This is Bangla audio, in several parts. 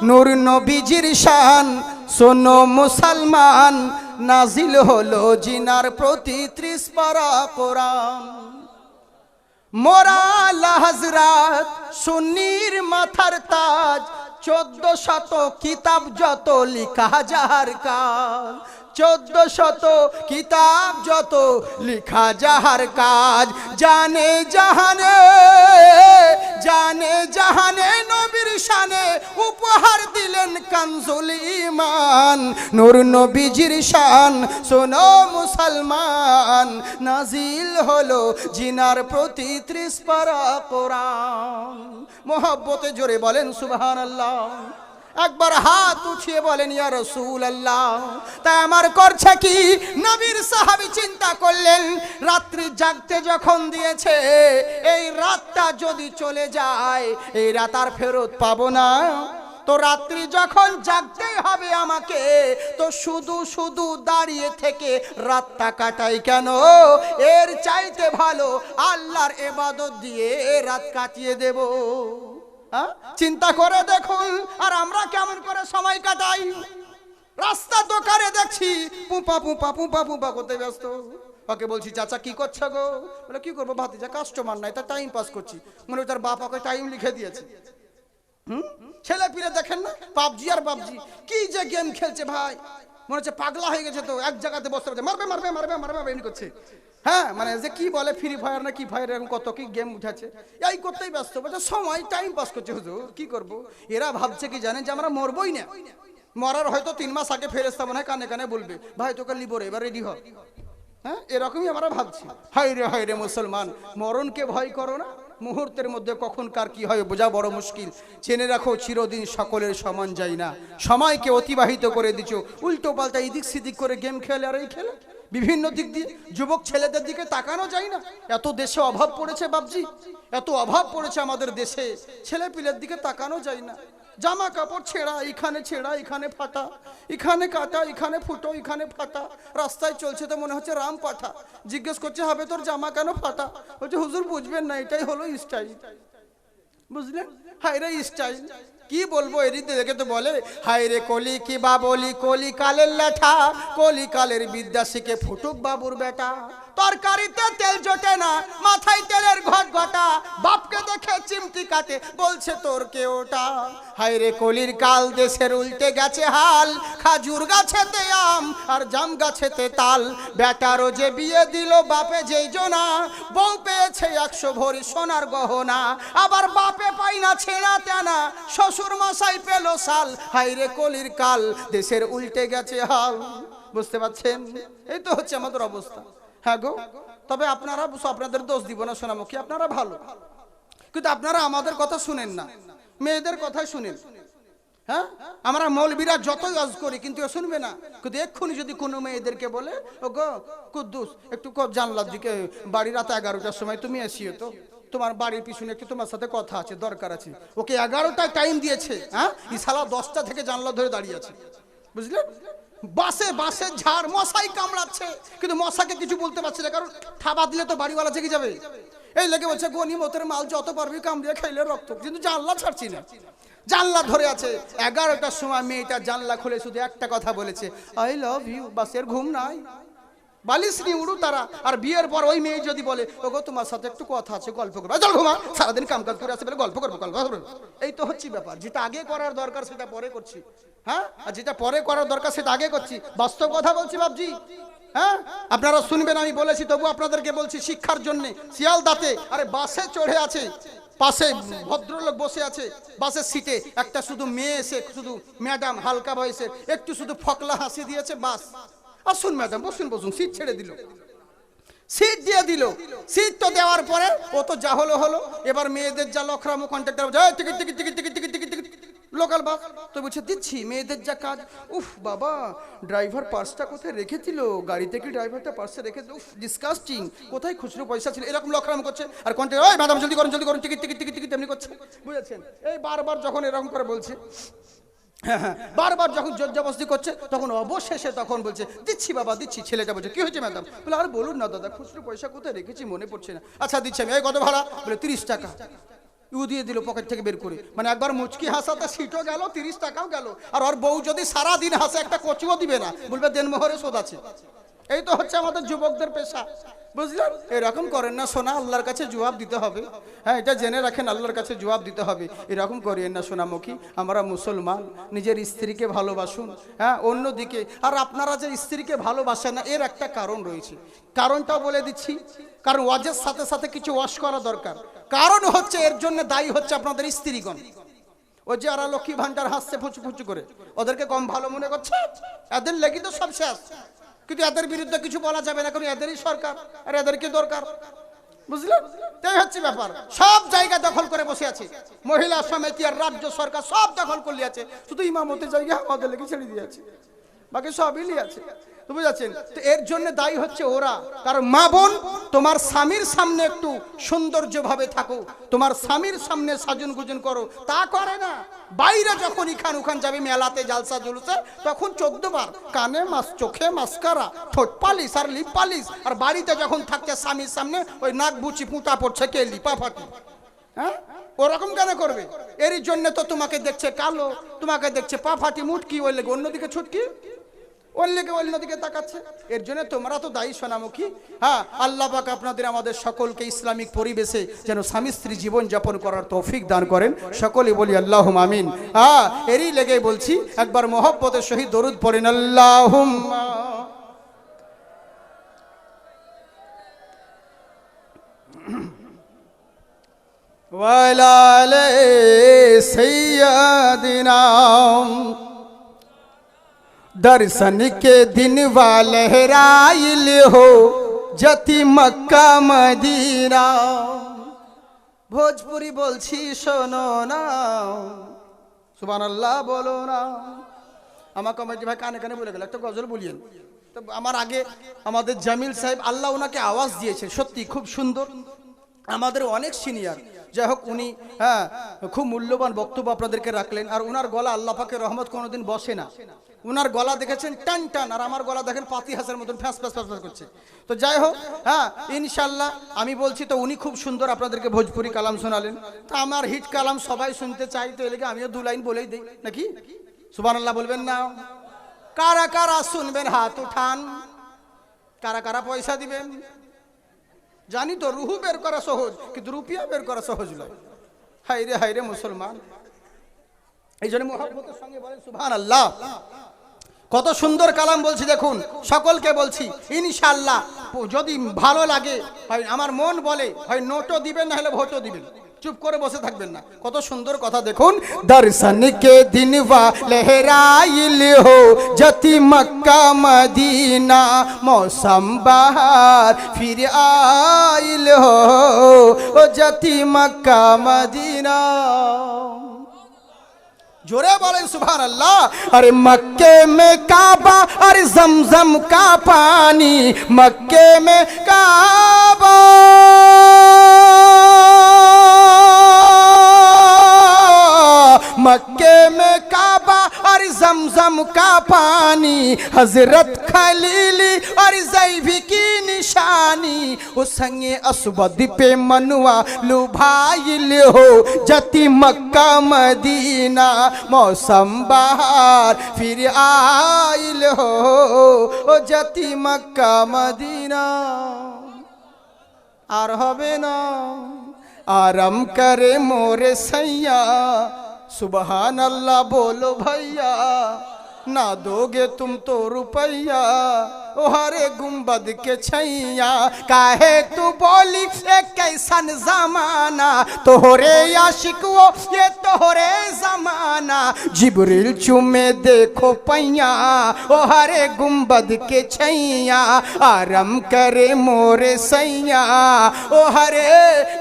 নূর নবীজির শান শোনো মুসলমান, নাজিল হলো জিনার প্রতি 30 পারা কোরআন। মোরা আলা হযরত সুন্নির মাথার তাজ, 1400 কিতাব যত লিখা যাহার কাজ, 1400 কিতাব যত লিখা যাহার কাজ। জানে জাহানে, জানে জাহানে নবীর শানে উপহার দিলেন কানজুল ঈমান। নূর নবীজির শান শোনো মুসলমান, নাজিল হলো জিনার প্রতি 30 পারা কোরআন। মোহব্বতে জোরে বলেন সুবহানাল্লাহ। একবার হাত উঠিয়ে বলেন ইয়া রাসূলুল্লাহ। তাই আমার করছে কি, নবীর সাহাবী চিন্তা করলেন রাত্রি জাগতে যখন দিয়েছে, এই রাতটা যদি চলে যায়, এই রাত আর ফেরত পাবো না, তো রাত্রি যখন জাগতেই হবে আমাকে, তো শুধু শুধু দাঁড়িয়ে থেকে রাতটা কাটাই কেন? এর চাইতে ভালো আল্লাহর ইবাদত দিয়ে রাত কাটিয়ে দেব। চিন্তা করে দেখুন, আর আমরা কেমন করে সময় কাটাই। রাস্তা দোকানে দেখছি পুপা পুপা পুপা পুপা করতে ব্যস্ত। ওকে বলছি চাচা কি করছো গো? বলে কি করবো ভাতিজা, কাস্টমার নাই, তা টাইম পাস করছি। মনে হয় তার বাপ ওকে টাইম লিখে দিয়েছে। ছেলে পিলে দেখেন না, পাবজি আর পাবজি কি যে গেম খেলছে ভাই, মনে হচ্ছে পাগলা হয়ে গেছে। তো এক জায়গাতে বসতে পারছে, মারবে মারবে মারবে মারবে এমনি করছে। হ্যাঁ, মানে যে কি বলে ফ্রি ফায়ার না কি ফায়ার, এরকম কত কি গেম উঠাচ্ছে, এই করতেই ব্যস্ত। বলছে সময় টাইম পাস করছে। হুজুর কি করব? এরা ভাবছে কি জানেন, যে আমরা মরবই না। মরার হয়তো 3 মাস আগে ফেরেশতা মনে হয় কানে কানে বলবে, ভাই তোকে লিবো রে, এবার রেডি হ। হ্যাঁ, এরকমই আমরা ভাবছি। হায় রে মুসলমান, মরণকে ভয় করো না। মুহূর্তের মধ্যে কখন কার কি হয় বোঝা বড় মুশকিল। জেনে রাখো চিরদিন সকলের সমান যায় না। সময়কে অতিবাহিত করে দিচ্ছ উল্টো পাল্টা এদিক সেদিক করে গেম খেলে আর এই খেলে। বিভিন্ন দিক দিয়ে যুবক ছেলেদের দিকে তাকানো যায় না। এত দেশে অভাব পড়েছে বাবজি, এত অভাব পড়েছে আমাদের দেশে, ছেলে পিলের দিকে তাকানো যায় না। জামা কাপড় ছেঁড়া, এখানে ফাটা, এখানে কাটা, এখানে ফুটো, এখানে ফাটা। রাস্তায় চলছে তো মনে হচ্ছে রাম পাঠা। জিজ্ঞেস করছে হবে তোর জামা কেন ফাটা? বলছে হুজুর বুঝবেন না, এটাই হলো স্টাইল। বুঝলেন? হায় রে স্টাইল, কি বলবো। এরিতে দেখে তো বলে হায় রে কলি কি বা বলি, কলি কালের লেঠা, কলি কালের বিদ্যা শিখে ফুটুক বাবুর বেটা। তরকারিতে তেল জোটে না, মাথায় তেলের ঘট ঘটা, বাপকে দেখে চিমটি কাটে, বলছে তোর কে ওটা। হায় রে কলির কাল, দেশের উল্টে গেছে হাল, খাজুর গাছেতে আম আর জাম গাছেতে তাল। বেটারও যে বিয়ে দিল বাপে যেই জনা, বউ পেয়েছে 100 ভরি সোনার গহনা। আবার বাপে পাই না ছেঁড়া তেনা, শ্বশুর মশাই পেল সাল। হায় রে কলির কাল, দেশের উল্টে গেছে হাল। বুঝতে পারছেন? এই তো হচ্ছে আমাদের অবস্থা। হ্যাঁ গো, তবে আপনারা, আপনাদের দোষ দিব না সোনামুখী, আপনারা ভালো, কিন্তু আপনারা আমাদের কথা শুনেন না, মেয়েদের কথাই শুনেন। হ্যাঁ, আমরা মৌলবীরা যতই ওয়াজ করি কিন্তু শুনবে না। কিন্তু এক্ষুনি যদি কোনো মেয়েদেরকে বলে ও গো কুদ্দুস একটু জানলার দিকে, বাড়ি রাত 11টার সময় তুমি এসিও তো, তোমার বাড়ির পিছনে একটু তোমার সাথে কথা আছে, দরকার আছে। ওকে 11টায় টাইম দিয়েছে, হ্যাঁ, ইসালা 10টা থেকে জানলা ধরে দাঁড়িয়ে আছে। বুঝলেন? বাসে ঝাড়, মশাই কামড়াচ্ছে, কিন্তু মশাকে কিছু বলতে পারছে না, কারণ থাবা দিলে তো বাড়িওয়ালা জেগে যাবে। এই লেগে বলছে গনিমতের মাল যত পারবি কামড়িয়ে খাইলে রক্ত, কিন্তু জানলা ছাড়ছি না। জানলা ধরে আছে। 11টার সময় মেয়েটা জানলা খুলে শুধু একটা কথা বলেছে, আই লাভ ইউ। বাসের ঘুম নাই, বালিশ নিয়ে উড়ু তারা। আর বিয়ের পর ওই মেয়ে যদি বলে ওগো তোমার সাথে একটু কথা আছে, গল্প করবো, চল ঘুমা, সারাদিন কাম কাজ করে আসে বলে গল্প করবো। এই তো হচ্ছে ব্যাপার। যেটা আগে করার দরকার সেটা পরে করছি। হ্যাঁ, আর যেটা পরে করার দরকার সেটা আগে করছি। বাস্তব কথা বলছি বাবজি। হ্যাঁ, আপনারা শুনবেন, আমি বলেছি তবু আপনাদেরকে বলছি শিক্ষার জন্য। শিয়ালদাতে আরে বাসে চড়ে আছে, পাশে ভদ্রলোক বসে আছে, বাসের সিটে একটা শুধু মেয়ে এসে, শুধু ম্যাডাম হালকা বয়সের, একটু শুধু ফকলা হাসি দিয়েছে, বাস। আসুন ম্যাডাম বসুন বসুন, সিট ছেড়ে দিল, সিট দিয়ে দিল। সিট তো দেওয়ার পরে ও তো যা হলো হলো। এবার মেয়েদের যা লখরামো, contractor ticket ticket ticket ticket ticket ticket ticket local bus তো বলছে দিচ্ছি। মেয়েদের যা কাজ, উফ বাবা ড্রাইভার পার্সটা কোথায় রেখেছিল, গাড়িতে কি ড্রাইভারটা পার্সে রেখে, উফ ডিসকাস্টিং, কোথায় খুচরো পয়সা ছিল, এরকম লখরাম করছে। আর কন্ট্রাক্টর ওই ম্যাডাম জলদি করুন টিকিট টিকিট টিকিট টিকিট এমনি করছে। বুঝেছেন? এই বারবার যখন এরকম করে বলছে, হ্যাঁ হ্যাঁ, বারবার যখন জোরজবরদস্তি করছে, তখন অবশেষে তখন বলছে দিচ্ছি বাবা দিচ্ছি। ছেলেটা বলছে কি হয়েছে ম্যাডাম? বলে আর বলুন না দাদা, খুচরো পয়সা কোথায় রেখেছি মনে পড়ছে না। আচ্ছা দিচ্ছি আমি। এই কত ভাড়া? বলে 30 টাকা। ইউ দিয়ে দিল পকেট থেকে বের করে, মানে একবার মুচকি হাসাতে সিটও গেল, 30 টাকাও গেল। আর ওর বউ যদি সারা দিন হাসে একটা কচুও দিবে না, বলবে দেনমোহরে শোধ আছে। এই তো হচ্ছে আমাদের যুবকদের পেশা, বুঝলেন? এরকম করেন না সোনা, আল্লাহর কাছে জবাব দিতে হবে। হ্যাঁ, এটা জেনে রাখেন, আল্লাহর কাছে জবাব দিতে হবে। এরকম করিয়েন না সোনামুখী, আমরা মুসলমান, নিজের স্ত্রীকে ভালোবাসুন। হ্যাঁ, অন্যদিকে আর আপনারা যে স্ত্রীকে ভালোবাসেন না, এর একটা কারণ রয়েছে। কারণটাও বলে দিচ্ছি, কারণ ওয়াজের সাথে সাথে কিছু ওয়াশ করা দরকার। কারণ হচ্ছে এর জন্য দায়ী হচ্ছে আপনাদের স্ত্রীগণ। ওই যে আর লক্ষ্মী ভান্ডার হাসছে ফুচু ফুচু করে, ওদেরকে কম ভালো মনে করছে, এদের লেগে তো সব শেষ। কিন্তু এদের বিরুদ্ধে কিছু বলা যাবে না, কারণ এদেরই সরকার, আর এদেরকে দরকার, বুঝলেন? তাই হচ্ছে ব্যাপার। সব জায়গা দখল করে বসে আছে, মহিলা সমিতি আর রাজ্য সরকার সব দখল করে আছে, শুধু ইমামতের জায়গা আমাদের লেগে ছেড়ে দিয়েছে, বাকি সবই আছে। তো বুঝাচ্ছেন? তো এর জন্য দায়ী হচ্ছে ওরা। কারণ মা বোন, তোমার স্বামীর সামনে একটু সৌন্দর্যভাবে থাকো, তোমার স্বামীর সামনে সাজুন গুজন করো, তা করে না। বাইরে যখন ইখান উখান যাবে মেলাতে, জালসা জুলুসে, তখন 14 বার কানে চোখে মাস্কারা, ঠোঁট পালিশ আর লিপ পালিশ। আর বাড়িতে যখন থাকছে স্বামীর সামনে ওই নাক বুচি পুঁতা পড়ছে, কে লিপা ফাটি। হ্যাঁ, ওরকম কেন করবে? এরই জন্য তো তোমাকে দেখছে কালো, তোমাকে দেখছে পা ফাটি মুটকি, ওই লেগে অন্যদিকে ছুটকি, ওর লেগে অন্যদিকে তাকাচ্ছে। এর জন্য তোমরা তো দায়ী সোনামুখী। হ্যাঁ, আল্লাহ পাক আপনাদের আমাদের সকলকে ইসলামিক পরিবেশে যেন স্বামী স্ত্রী জীবন যাপন করার তৌফিক দান করেন, সকলে বলি আল্লাহুম্মা আমিন। হ্যাঁ, এরই লেগে বলছি, একবার মহব্বতের সহিত দরুদ পড়েন, আল্লাহুম্মা ওয়ালা আলি সাইয়্যিদিনা। दर्शन के दिन लहराइल हो जति मक्का मदीना। भोजपुरी बोलছি শোনো না, সুবহানাল্লাহ বলো না। আমার কমিটি ভাই কানে কানে বলে গেল, একটা গজল বলিয়েন। তো আমার আগে আমাদের জামিল সাহেব, আল্লাহ ওনাকে আওয়াজ দিয়েছে, সত্যি খুব সুন্দর, আমাদের অনেক সিনিয়র। যাই হোক, উনি হ্যাঁ খুব মূল্যবান বক্তব্য আপনাদেরকে রাখলেন। আর উনার গলা আল্লাহ পাকের রহমত কোনোদিন বসে না। উনার গলা দেখেছেন টান টান, আর আমার গলা দেখেন পাতি হাঁসের মতন ফ্যাঁস ফ্যাঁস ফ্যাঁস ফ্যাঁস করছে। তো যাই হোক, হ্যাঁ ইনশাল্লাহ আমি বলছি, তো উনি খুব সুন্দর আপনাদেরকে ভোজপুরি কালাম শোনালেন। তো আমার হিট কালাম সবাই শুনতে চাই, তো এলাকা আমিও 2 লাইন বলেই দিই নাকি? সুবহানাল্লাহ বলবেন না? কারা কারা শুনবেন হাত উঠান, কারা কারা পয়সা দিবেন? জানি তো রুহু বের করা সহজ, কিন্তু রুপিয়া বের করা সহজ নয়। হাইরে হাইরে মুসলমান, এই জন্য মুহাব্বতের সঙ্গে বলেন সুবহানাল্লাহ। কত সুন্দর কালাম বলছি দেখুন, সকলকে বলছি ইনশাআল্লাহ যদি ভালো লাগে, হয় আমার মন বলে, হয় নোটও দিবেন, না হলে ভোটও দিবেন, চুপ করে বসে থাকবেন না। কত সুন্দর কথা দেখুন, দর্শন কে দিন লহরাইল হো जति मक्का मदीना। मौसम बहार फिर आइल हो जति मक्का मदीना। जोरे बोले सुभान अल्लाह। अरे मक्के में काबा और जमजम का पानी, मक्के में काबा मक्के में काबा और जमजम का पानी, हजरत खलीली और ज़ैबी की निशानी। ओ संगे असवद पे मनवा लुभाइल हो जति मक्का मदीना। मौसम बहार फिर आइल हो ओ जति मक्का मदीना। আর হবে না आराम करे मोरे सैया, सुबहान अल्लाह बोलो भैया, ना दोगे तुम तो रुपैया ओ हरे गुंबद के छैया। काहे तू बोली एक कैसन जमाना, तोहरे आशिक वो ये तोहरे जमाना। जिब्रील चुमे देखो पैया ओ हरे गुंबद के छैया। आराम करे मोरे सैया ओ हरे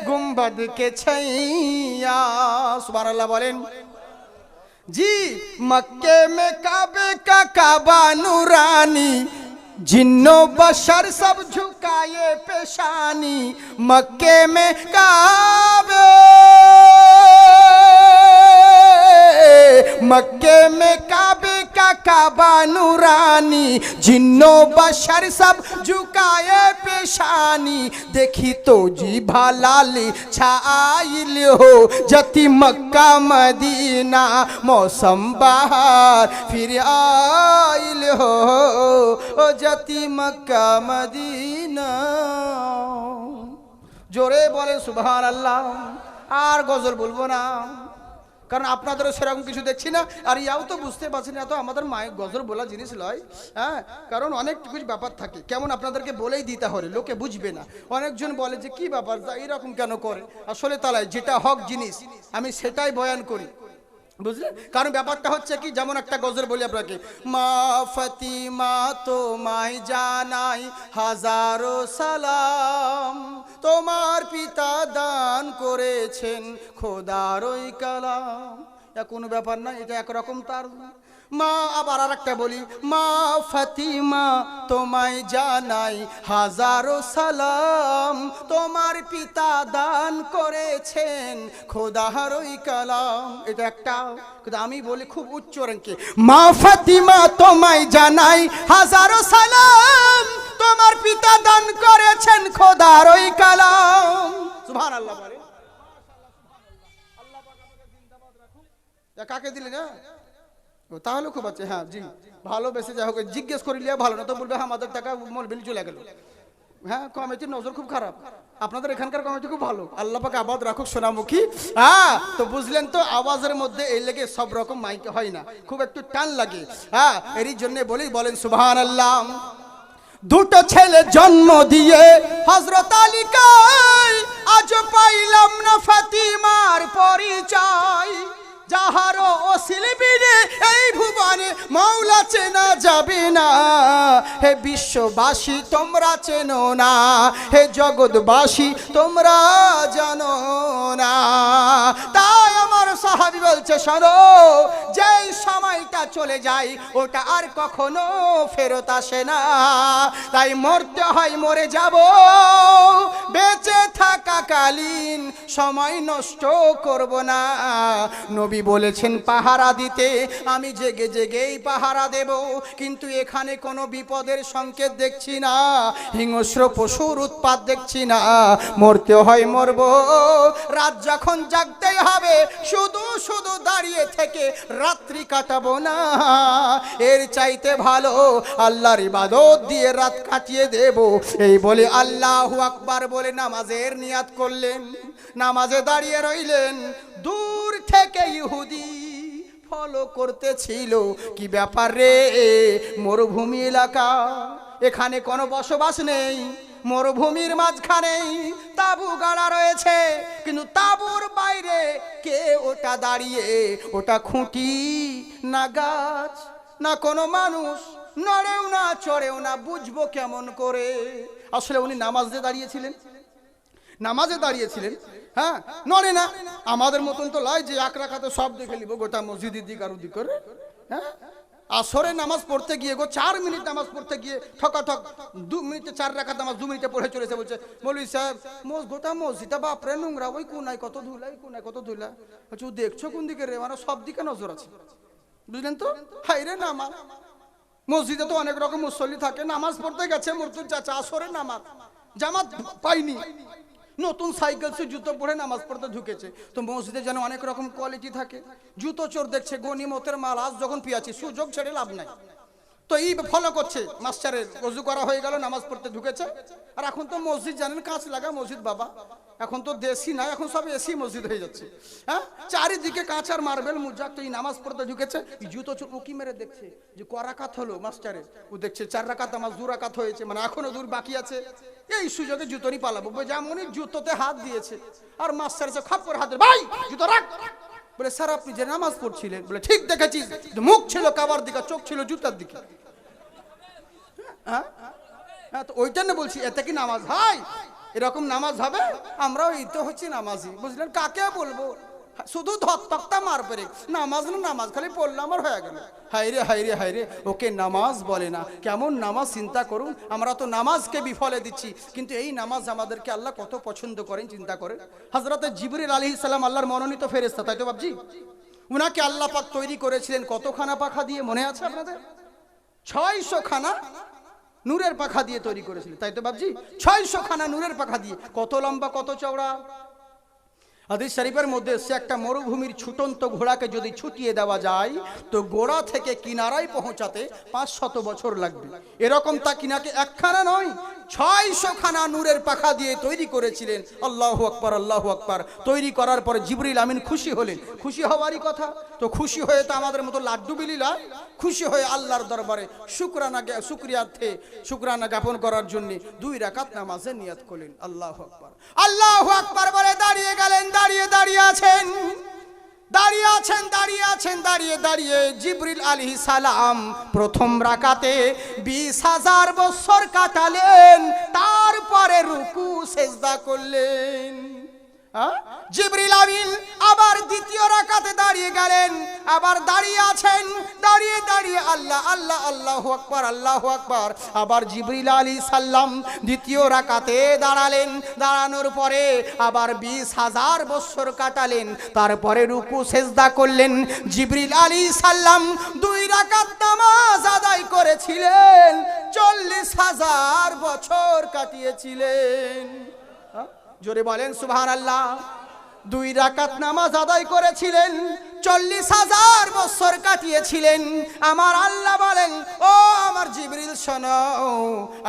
गुंबद के छैया। सुभान अल्लाह बोलें जी। मक्के में काबे का काबा नूरानी, जिन्नो बशर सब झुकाए पेशानी। मक्के में काबे मक्के में काबे का काबा नूरानी, जिन्नो बशर सब झुकाए पेशानी, देखी तो जी भालाली छाइल हो, जति मक्का मदीना मौसम बहार फिर आइल हो, ओ जति मक्का मदीना। জোরে বলেন সুবহানাল্লাহ। আর গজল বলবো না, কারণ আপনাদেরও সেরকম কিছু দেখছি না, আর ইয়াও তো বুঝতে পারছি না, তো আমাদের মায়ের গজল বলা জিনিস লয়। হ্যাঁ, কারণ অনেক কিছু ব্যাপার থাকে, কেমন আপনাদেরকে বলেই দিতে হবে, লোকে বুঝবে না। অনেকজন বলে যে কি ব্যাপার, এইরকম কেন করে। আসলে তালায় যেটা হক জিনিস আমি সেটাই বয়ান করি, বুঝলেন। কারণ ব্যাপারটা হচ্ছে কি, যেমন একটা গজল বলি আপনাকে, মা ফাতিমা তোমায় জানাই হাজারো সালাম, তোমার পিতা দান করেছেন খোদার ওই কালাম। এটা কোনো ব্যাপার না, এটা একরকম তার মা। আবার আর একটা বলি, মা ফাতিমা তোমায় জানাই হাজারো সালাম, তোমার পিতা দান করেছেন খোদার ওই কালাম। এটা একটা, কিন্তু আমি বলি খুব উচ্চ র্যাঙ্কে, মা ফাতিমা তোমায় জানাই হাজারো সালাম, তোমার পিতা দান করেছেন খোদার ওই কালাম। সুবহানাল্লাহ বলে। কাকে দিলি না, তাহলে খুব আছে। হ্যাঁ জি, ভালোবেসে যাই হোক, জিজ্ঞেস করিলে ভালো, না তো বলবে আমাদের টাকা মলবিল চলে গেল। হ্যাঁ, কমিটির নজর খুব খারাপ, আপনাদের এখানকার কমিটি খুব ভালো, আল্লাহ পাক আবাদ রাখুক সোনামুখী। হ্যাঁ, তো বুঝলেন তো, আওয়াজের মধ্যে এই লেগে সব রকম মাইকে হয় না, খুব একটু টান লাগে। হ্যাঁ, এরই জন্য বলি, বলেন সুবহানাল্লাহ। দুটো ছেলে জন্ম দিয়ে হযরত আলীকে আজ পাইলাম না ফাতিমার পরিচয়, যাহারও অসিল বিনে এই ভুবনে মাওলা চেনা যাবে না, হে বিশ্ববাসী তোমরা চেনো না, হে জগৎবাসী তোমরা জানো না। তাই আমার সাহাবী বলছে, শোনো, যেই সময়টা চলে যায় ওটা আর কখনো ফেরত আসে না, তাই মরতে হয় মরে যাব, বেঁচে থাকাকালীন সময় নষ্ট করব না। নবী বলেছেন পাহারা দিতে, আমি জেগে জেগেই পাহারা দেব, কিন্তু এখানে কোনো বিপদের সংকেত দেখছি না, হিংস্র পশুর উৎপাত দেখছি না, মরতে হয় মরব, রাত যখন জাগতেই হবে, শুধু শুধু দাঁড়িয়ে থেকে রাত্রি কাটাবো না, এর চাইতে ভালো আল্লাহর ইবাদত দিয়ে রাত কাটিয়ে দেব। এই বলে আল্লাহু আকবার বলে নামাজের নিয়াত করলেন, নামাজে দাঁড়িয়ে রইলেন। দূর থেকে ইহুদি ফলো করতেছিল, কি ব্যাপার রে, মরুভূমি এলাকা, এখানে কোনো বসবাস নেই, মরুভূমির মাঝখানে তাঁবু গাড়া রয়েছে, কিন্তু তাঁবুর বাইরে কে ওটা দাঁড়িয়ে, ওটা খুঁটি না গাছ না কোনো মানুষ, নড়েও না চড়েও না, বুঝবো কেমন করে। আসলে উনি নামাজে দাঁড়িয়েছিলেন, নামাজে দাঁড়িয়েছিলেন। হ্যাঁ, নড়ে না, আমাদের মতন তো লয় যে এক রাখাতে সব দেখে নিব গোটা মসজিদের দিক আর ওদিক করে। হ্যাঁ, আসরে নামাজ পড়তে গিয়ে 4 মিনিট নামাজ পড়তে গিয়ে ঠকাঠক 2 মিনিটে 4 রাকাত নামাজ 2 মিনিটে পড়ে চলেছে। বলছে মৌলভী সাহেব, গোটা মসজিদটা বাপরে নোংরা, ওই কোনায় কত ধুলা, এই কোনায় কত ধুলা। বলছে ও দেখছো কোন দিকে রে, মানে সব দিকে নজর আছে, বুঝলেন তো। হাই রে, নামাজ মসজিদে তো অনেক রকম মুসল্লি থাকে, নামাজ পড়তে গেছে মরতুন চাচা, আসরে নামাজ জামাত পাইনি, নতুন সাইকেল সে জুতো পরে নামাজ পড়তে ঢুকেছে। তো মসজিদে যেন অনেক রকম কোয়ালিটি থাকে, জুতো চোর দেখছে, গনিমতের মাল, আজ যখন পিয়াছি, সুযোগ ছেড়ে লাভ নাই। তো এই ফলো করছে, মাস্টারের ওযু করা হয়ে গেল, নামাজ পড়তে ঢুকেছে। আর এখন তো মসজিদ জানেন কাঁচ লাগা মসজিদ বাবা, এখন তো দেশি না, এখন সব এসি মসজিদ হয়ে যাচ্ছে। হ্যাঁ, চারিদিকে কাঁচ আর মার্বেল মুজাক। তো এই নামাজ পড়তে ঢুকেছে, জুতো চোর উকি মেরে দেখছে যে করাকাত হলো মাস্টারের, ও দেখছে 4 রাকাত নামাজ 2 রাকাত হয়েছে, মানে এখনো 2 বাকি আছে। এই সুযোগে জুতোরই পালাবো, যেমনই জুতোতে হাত দিয়েছে আর মাস্টার এসে খাপ করে হাত ধরে, ভাই জুতো রাখ। বলে স্যার আপনি যে নামাজ পড়ছিলেন। বলে ঠিক দেখেছিস, মুখ ছিল কাবার দিকে, চোখ ছিল জুতার দিকে। হ্যাঁ, তো ওইটা না বলছি, এতে কি নামাজ হয়? এরকম নামাজ হবে? আমরাও এই তো হচ্ছে নামাজি, বুঝলেন। কাকে বলবো, শুধু ধকটা মার পরে নামাজ না নামাজ, খালি পড়লাম আর হয়ে গেল। হাইরে হাইরে হাইরে, ওকে নামাজ বলে না, কেমন নামাজ চিন্তা করুন। আমরা তো নামাজকে বিফলে দিচ্ছি, কিন্তু এই নামাজ আমাদেরকে আল্লাহ কত পছন্দ করেন চিন্তা করেন। হযরত জিবরিল আলাইহিস সালাম আল্লাহর মনোনীত ফেরেশতা, তাই তো বাবজি। উনাকে আল্লাহ পাক তৈরি করেছিলেন কতখানা পাখা দিয়ে মনে আছে আপনাদের? 600 খানা নূরের পাখা দিয়ে তৈরি করেছিলেন, তাই তো বাবজি? 600 খানা নূরের পাখা দিয়ে। কত লম্বা কত চওড়া? হাদিস শরীফের মধ্যে সে একটা মরুভূমির ছুটন্ত ঘোড়াকে যদি ছুটিয়ে দেওয়া যায় তো গোড়া থেকে কিনারায় পৌঁছাতে 500 বছর লাগবে। এরকম তা কিনাকে একখানা নয়, 600 খানা নূরের পাখা দিয়ে তৈরি করেছিলেন। আল্লাহু আকবার, আল্লাহু আকবার। তৈরি করার পরে জিবরিল আমিন খুশি হলেন। খুশি হওয়ারই কথা, তো খুশি হয়ে তো আমাদের মতো লাড্ডু বিলিলা, খুশি হয়ে আল্লাহর দরবারে শুকরানা জ্ঞাপন করার জন্য 2 রাকাত নামাজের নিয়াত করলেন। আল্লাহু আকবার, আল্লাহু আকবার বলে দাঁড়িয়ে গেলেন। দাঁড়িয়ে জিবরিল আলাইহিস সালাম প্রথম রাকাতে 20,000 বছর কাটালেন, তারপরে রুকু সেজদা করলেন। জিবরিল আমিন আবার দ্বিতীয় রাকাতে দাঁড়িয়ে গেলেন, আবার দাঁড়িয়ে আল্লাহ আল্লাহ, আল্লাহু আকবার, আল্লাহু আকবার। আবার জিবরিল আলাইহিস সালাম দ্বিতীয় রাকাতে দাঁড়ালেন, দাঁড়ানোর পরে আবার 20,000 বছর কাটালেন, তারপরে রুকু সেজদা করলেন। জিবরিল আলাইহিস সালাম 2 রাকাত নামাজ আদায় করেছিলেন, 40,000 বছর কাটিয়েছিলেন। জোরে বলেন সুবহানাল্লাহ। 2 রাকাত নামাজ আদায় করেছিলেন, 40,000 বছর কাটিয়েছিলেন। আমার আল্লাহ বলেন, ও আমার জিবরিল শোনো,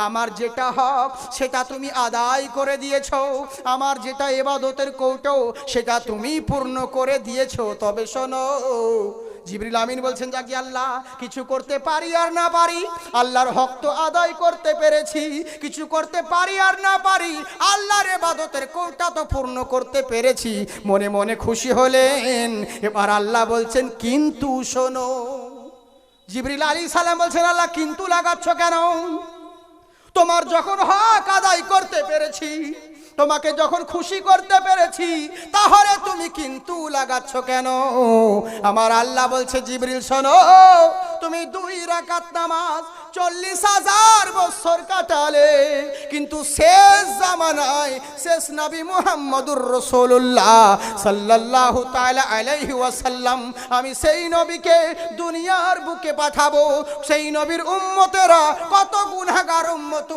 আমার যেটা হক সেটা তুমি আদায় করে দিয়েছো, আমার যেটা ইবাদতের কৌটো সেটা তুমি পূর্ণ করে দিয়েছো। তবে শোনো, জিবরিল আমিন বলছেন, যাকি আল্লাহ কিছু করতে পারি আর না পারি, আল্লাহর হক তো আদায় করতে পেরেছি, কিছু করতে পারি আর না পারি, আল্লাহর ইবাদতের কোটা তো পূর্ণ করতে পেরেছি। মনে মনে খুশি হলেন। এবার আল্লাহ বলছেন, কিন্তু শোনো। জিবরিল আলাইহিস সালাম বলছেন, আল্লাহ কিন্তু লাগাচ্ছ কেন? তোমার যখন হক আদায় করতে পেরেছি, তোমাকে যখন খুশি করতে পেরেছি, তাহলে তুমি কিন্তু লাগাচ্ছ কেন? আমার আল্লাহ বলছে, জিবরিল শোনো, তুমি 2 রাকাত নামাজ 40,000 বছর কাটালে, কিন্তু শেষ জামানায় শেষ নবী মুহাম্মদুর রাসূলুল্লাহ সাল্লাল্লাহু তাআলা আলাইহি ওয়াসাল্লাম, আমি সেই নবীকে দুনিয়ার বুকে পাঠাবো। সেই নবীর উম্মতেরা কত গুনাহগার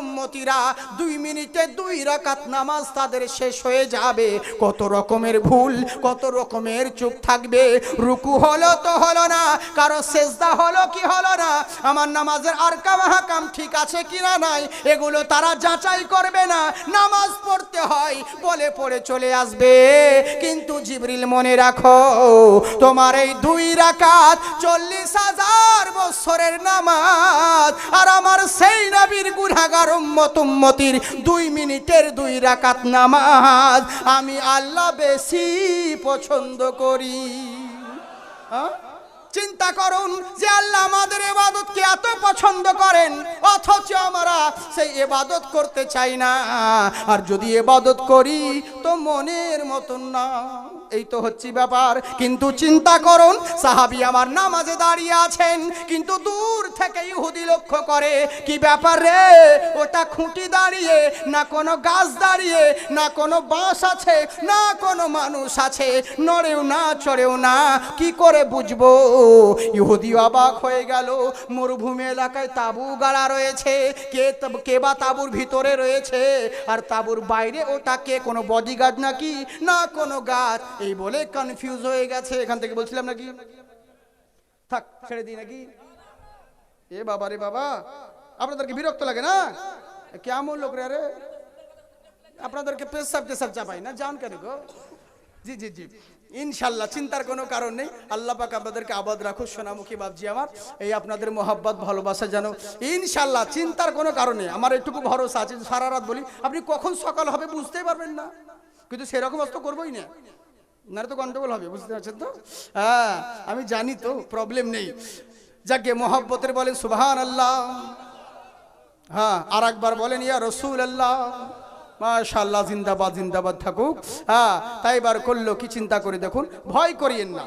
উম্মতিরা 2 মিনিটে 2 রাকাত নামাজ তাদের শেষ হয়ে যাবে। কত রকমের ভুল, কত রকমের চুপ থাকবে। রুকু হলো তো হলো না, কারো সেজদা হলো কি হলো না, আমার নামাজের আরকাম হাকাম ঠিক আছে কিনা নাই, এগুলো তারা যাচাই করবে না। নামাজ পড়তে হয় বলে পড়ে চলে আসবে। কিন্তু জিবরিল মনে রাখো, তোমার এই 2 রাকাত 40,000 বছরের নামাজ, আর আমার সেই নবীর গুনাহগার উম্মতির 2 মিনিটের 2 রাকাত নামাজ আমি আল্লাহ বেশি পছন্দ করি। চিন্তা করুন যে আল্লাহ আমাদের ইবাদতকে এত পছন্দ করেন, অথচ আমরা সেই ইবাদত করতে চাই না। আর যদি ইবাদত করি তো মনের মতন না, এই তো হচ্ছে ব্যাপার। কিন্তু চিন্তা করুন, সাহাবী আমার নামাজে দাঁড়িয়ে আছেন, কিন্তু দূর থেকে ইহুদি লক্ষ্য করে, কি ব্যাপার রে, ওটা খুঁটি দাঁড়িয়ে না, কোনো গাছ দাঁড়িয়ে না, কোনো বাঁশ আছে না, কোনো মানুষ আছে, নড়েও না চড়েও না, কি করে বুঝবো? ইহুদি অবাক হয়ে গেল। মরুভূমি এলাকায় তাঁবু গাড়া রয়েছে, কে বা তাঁবুর ভিতরে রয়েছে, আর তাঁবুর বাইরে ওটা কে, কোনো বডিগার্ড নাকি না কোনো গাছ, এই বলে কনফিউজ হয়ে গেছে। এখান থেকে বলছিলাম নাকি, থাক ছেড়ে দিই নাকি? এ বাবা রে বাবা, আপনাদেরকে বিরক্ত লাগে না? কেমন লোক রে, আরে আপনাদেরকে পেশাব চাপাই না, জান কেন গো? জি জি জি, ইনশাল্লাহ চিন্তার কোনো কারণ নেই। আল্লাহ পাক আপনাদেরকে আবাদ রাখুন সোনামুখী বাবজি আমার। এই আপনাদের মোহাব্বত ভালোবাসা যেন ইনশাল্লাহ, চিন্তার কোনো কারণ নেই। আমার এটুকু ভরসা আছে, সারা রাত বলি, আপনি কখন সকাল হবে বুঝতেই পারবেন না, কিন্তু সেরকম অস্ত করবোই না, না তো গন্ডগোল হবে, বুঝতে পারছেন তো? হ্যাঁ আমি জানি তো, প্রবলেম নেই। যাকে মোহাব্বতের বলেন সুবহানাল্লাহ। হ্যাঁ আর একবার বলেন ইয়া রাসূলুল্লাহ। মাশাআল্লাহ, জিন্দাবাদ জিন্দাবাদ থাকুক। হ্যাঁ তাই এবার করলো কি, চিন্তা করে দেখুন, ভয় করিয়েন না।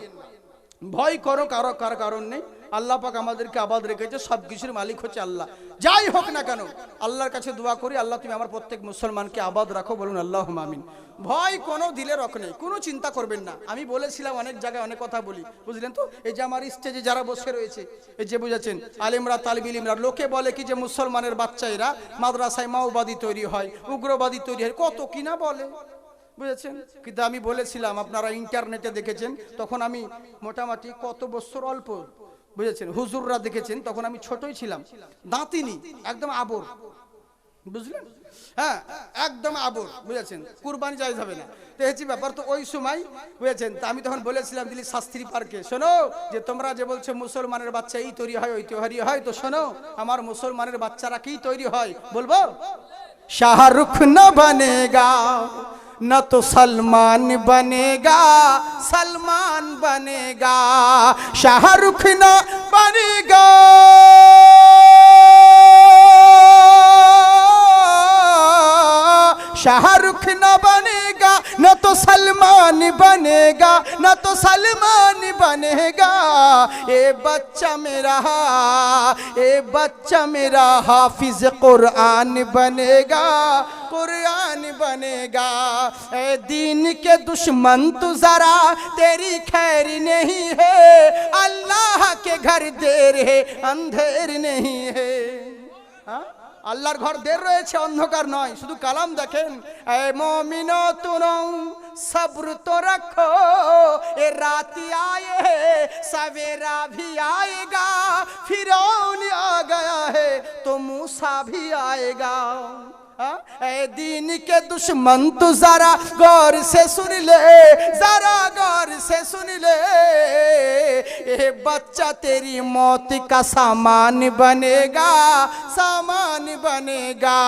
ভয় করো কার কারণ নেই। আল্লাহ পাক আমাদেরকে আবাদ রেখেছে, সব কিছুর মালিক হচ্ছে আল্লাহ। যাই হোক না কেন আল্লাহর কাছে দোয়া করি, আল্লাহ তুমি আমার প্রত্যেক মুসলমানকে আবাদ রাখো, বলুন আল্লাহুম্মা আমিন। ভয় কোনো দিলে রক নেই, কোনো চিন্তা করবেন না। আমি বলেছিলাম অনেক জায়গায় অনেক কথা বলি, বুঝলেন তো। এই যে আমার স্টেজে যারা বসে রয়েছে, এই যে বুঝেছেন আলেমরা, তালিব ইলমরা, লোকে বলে কি যে মুসলমানের বাচ্চা এরা মাদ্রাসায় মাওবাদী তৈরি হয়, উগ্রবাদী তৈরি হয়, কত কিনা বলে, বুঝেছেন। কিন্তু আমি বলেছিলাম, আপনারা ইন্টারনেটে দেখেছেন, তখন আমি মোটামুটি কত বছর অল্প, বুঝেছেন, হুজুররা দেখেছেন, তখন আমি ছোটই ছিলাম, দাঁতিনি, একদম আবর, বুঝলেন, হ্যাঁ একদম আবর, বুঝেছেন, কুরবানি জায়েজ হবে না। তো হচ্ছে ব্যাপার। তো ওই সময় বুঝেছেন, তা আমি তখন বলেছিলাম দিল্লি শাস্ত্রী পার্কে, শোনো যে তোমরা যে বলছো মুসলমানের বাচ্চা এই তৈরি হয় ওই তৈরি হয়, তো শোনো আমার মুসলমানের বাচ্চারা কি তৈরি হয় বলবো। শাহরুখ না বনেগা না তো সলমান বনেগা, সলমান বনেগা, শাহরুখ না বনেগা, शाहरुख न बनेगा न तो सलमान बनेगा, न तो सलमान बनेगा। ये बच्चा मेरा हाफिज कुरान बनेगा, कुरान बनेगा। ए दीन के दुश्मन तू जरा तेरी खैर नहीं है, अल्लाह के घर देर है अंधेर नहीं है। हाँ? আল্লাহর ঘর দের রয়েছে, অন্ধকার নয়। শুধু কালাম দেখেন, এ মুমিনো তুনো সবর তো রাখো, এ রাতি আয়ে সवेरा भी आएगा, फिरौन आ गया है तो मूसा भी आएगा। ए दीन के दुश्मन तू जरा गौर से सुन ले, जरा गौर से सुन ले, ये बच्चा तेरी मौत का सामान बनेगा, सामान बनेगा।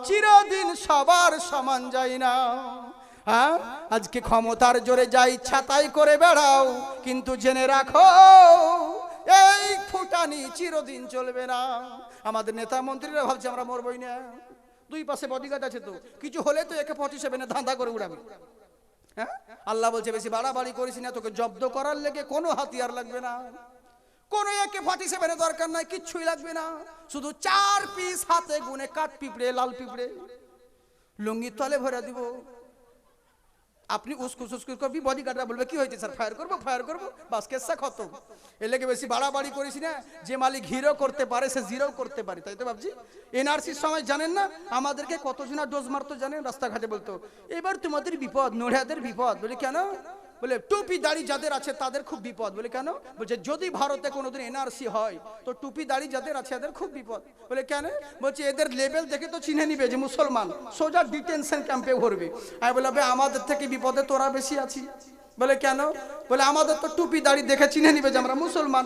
চিরদিন সবার সমান যায় না। হ্যাঁ, আজকে ক্ষমতার জোরে যা ইচ্ছা তাই করে বেড়াও, কিন্তু জেনে রাখো এই ফুটানি চিরদিন চলবে না। আমাদের নেতা মন্ত্রীরা ভাবছে আমরা মরবই না, দুই পাশে বডিগার্ড আছে, তো কিছু হলে তো একে 47 ধাঁধা করে উড়াবে। হ্যাঁ, আল্লাহ বলছে বেশি বাড়াবাড়ি করিস না, তোকে জব্দ করার লেগে কোনো হাতিয়ার লাগবে না, কোনো একে 47 দরকার নাই, কিচ্ছুই লাগবে না। শুধু 4 পিস হাতে গুনে কাঠ পিঁপড়ে, লাল পিঁপড়ে লুঙ্গির তলে ভরে দিব। আপনি উস্কুস উস্কুস করবি, বডিগার্ডরা বলবে কি হয়েছে স্যার, ফায়ার করবো, বাস কেসা খতম। এর লেগে বেশি বাড়াবাড়ি করিস না। যে মালিক হিরো করতে পারে সে জিরো করতে পারে, তাই তো ভাবছি। এনআরসির সময় জানেন না আমাদেরকে কতজনা ডোজ মারতো জানেন, রাস্তাঘাটে বলতো এবার তোমাদের বিপদ, নোড়াদের বিপদ। বলে কেন? বলে টুপি দাড়ি যাদের আছে তাদের খুব বিপদ। বলে কেন? বলছে যদি ভারতে কোনোদিন এনআরসি হয় তো টুপি দাড়ি যাদের আছে এদের খুব বিপদ। বলে কেন? বলছে এদের লেভেল দেখে তো চিনে নিবে যে মুসলমান, সোজা ডিটেনশন ক্যাম্পে ভরবে। আর বলে আমাদের থেকে বিপদে তোরা বেশি আছি। বলে কেন? বলে আমাদের তো টুপি দাড়ি দেখে চিনে নিবে যে আমরা মুসলমান,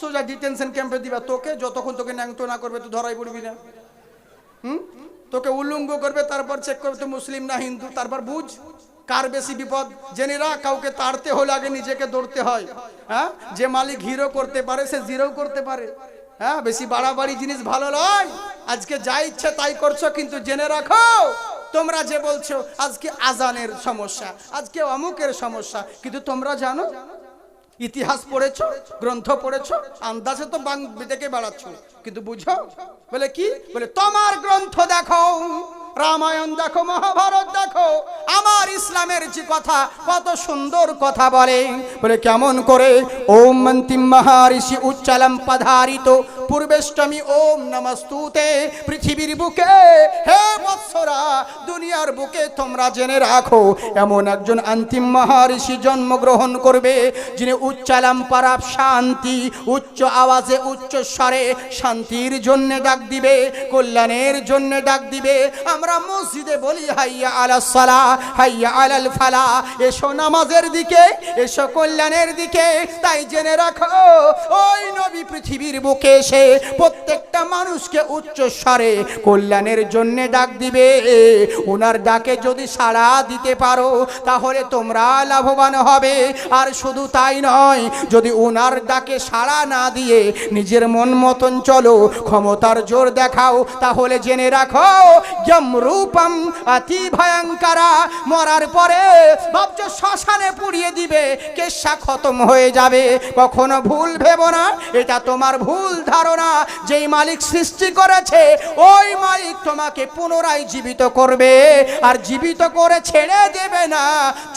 সোজা ডিটেনশন ক্যাম্পে দিবা তোকে, যতক্ষণ তোকে ন্যাংটো না করবে তো ধরাই পড়বি না। তোকে উলঙ্গ করবে, তারপর চেক করবে তো মুসলিম না হিন্দু, তারপর বুঝ কার বেশি বিপদ। জেনে রাখ কাউকে তাড়তে হলে আগে নিজেকে দৌড়তে হয়। হ্যাঁ, যে মালিক হিরো করতে পারে সে জিরো করতে পারে। হ্যাঁ, বেশি বাড়াবাড়ি জিনিস ভালো নয়। আজকে যা ইচ্ছে তাই করছো, কিন্তু জেনে রাখো তোমরা যে বলছো আজকে আজানের সমস্যা, আজকে অমুকের সমস্যা, কিন্তু তোমরা জানো ইতিহাস পড়েছো, গ্রন্থ পড়েছো, আন্দাজে তো দেখে বেড়াচ্ছ, কিন্তু বুঝো। বলে কি? বলে তোমার গ্রন্থ দেখো, রামায়ণ দেখো, মহাভারত দেখো, আমার ইসলামের যে কথা কত সুন্দর কথা বলে। বলে কেমন করে? ওম মন্তিম মহারিষি উচ্চালম পধারিত পূর্বেষ্টমী ওম নমস্তুতে। পৃথিবীর বুকে হে বৎসরা, দুনিয়ার বুকে তোমরা জেনে রাখো এমন একজন অন্তিম মহারিষি জন্মগ্রহণ করবে, যিনি উচ্চালম পরাপ শান্তি, উচ্চ আওয়াজে উচ্চ স্বরে শান্তির জন্য ডাক দিবে, কল্যাণের জন্য ডাক দিবে। আমরা মসজিদে বলি হাইয়া আলাস সালাহ, হাইয়া আলাল ফালাহ, এসো নামাজের দিকে, এসো কল্যাণের দিকে। তাই জেনে রাখো ওই নবী পৃথিবীর বুকে এসে প্রত্যেকটা প্রত্যেকটা মানুষকে উচ্চস্বরে কল্যাণের জন্য ডাক দিবে। ওনার ডাকে যদি সাড়া দিতে পারো তাহলে তোমরা লাভবান হবে। আর শুধু তাই নয়, যদি ওনার ডাকে সাড়া না দিয়ে নিজের মন মতন চলো, ক্ষমতার জোর দেখাও, তাহলে জেনে রাখো যমরূপম অতি ভয়ঙ্করা, মরার পরে ভাবছো শ্মশানে পুড়িয়ে দিবে, কেশা খতম হয়ে যাবে। কখনো ভুল ভেবো না, এটা তোমার ভুল ধারণা। যেই মালিক সৃষ্টি করেছে ওই মালিক তোমাকে পুনরায় জীবিত করবে, আর জীবিত করে ছেড়ে দেবে না।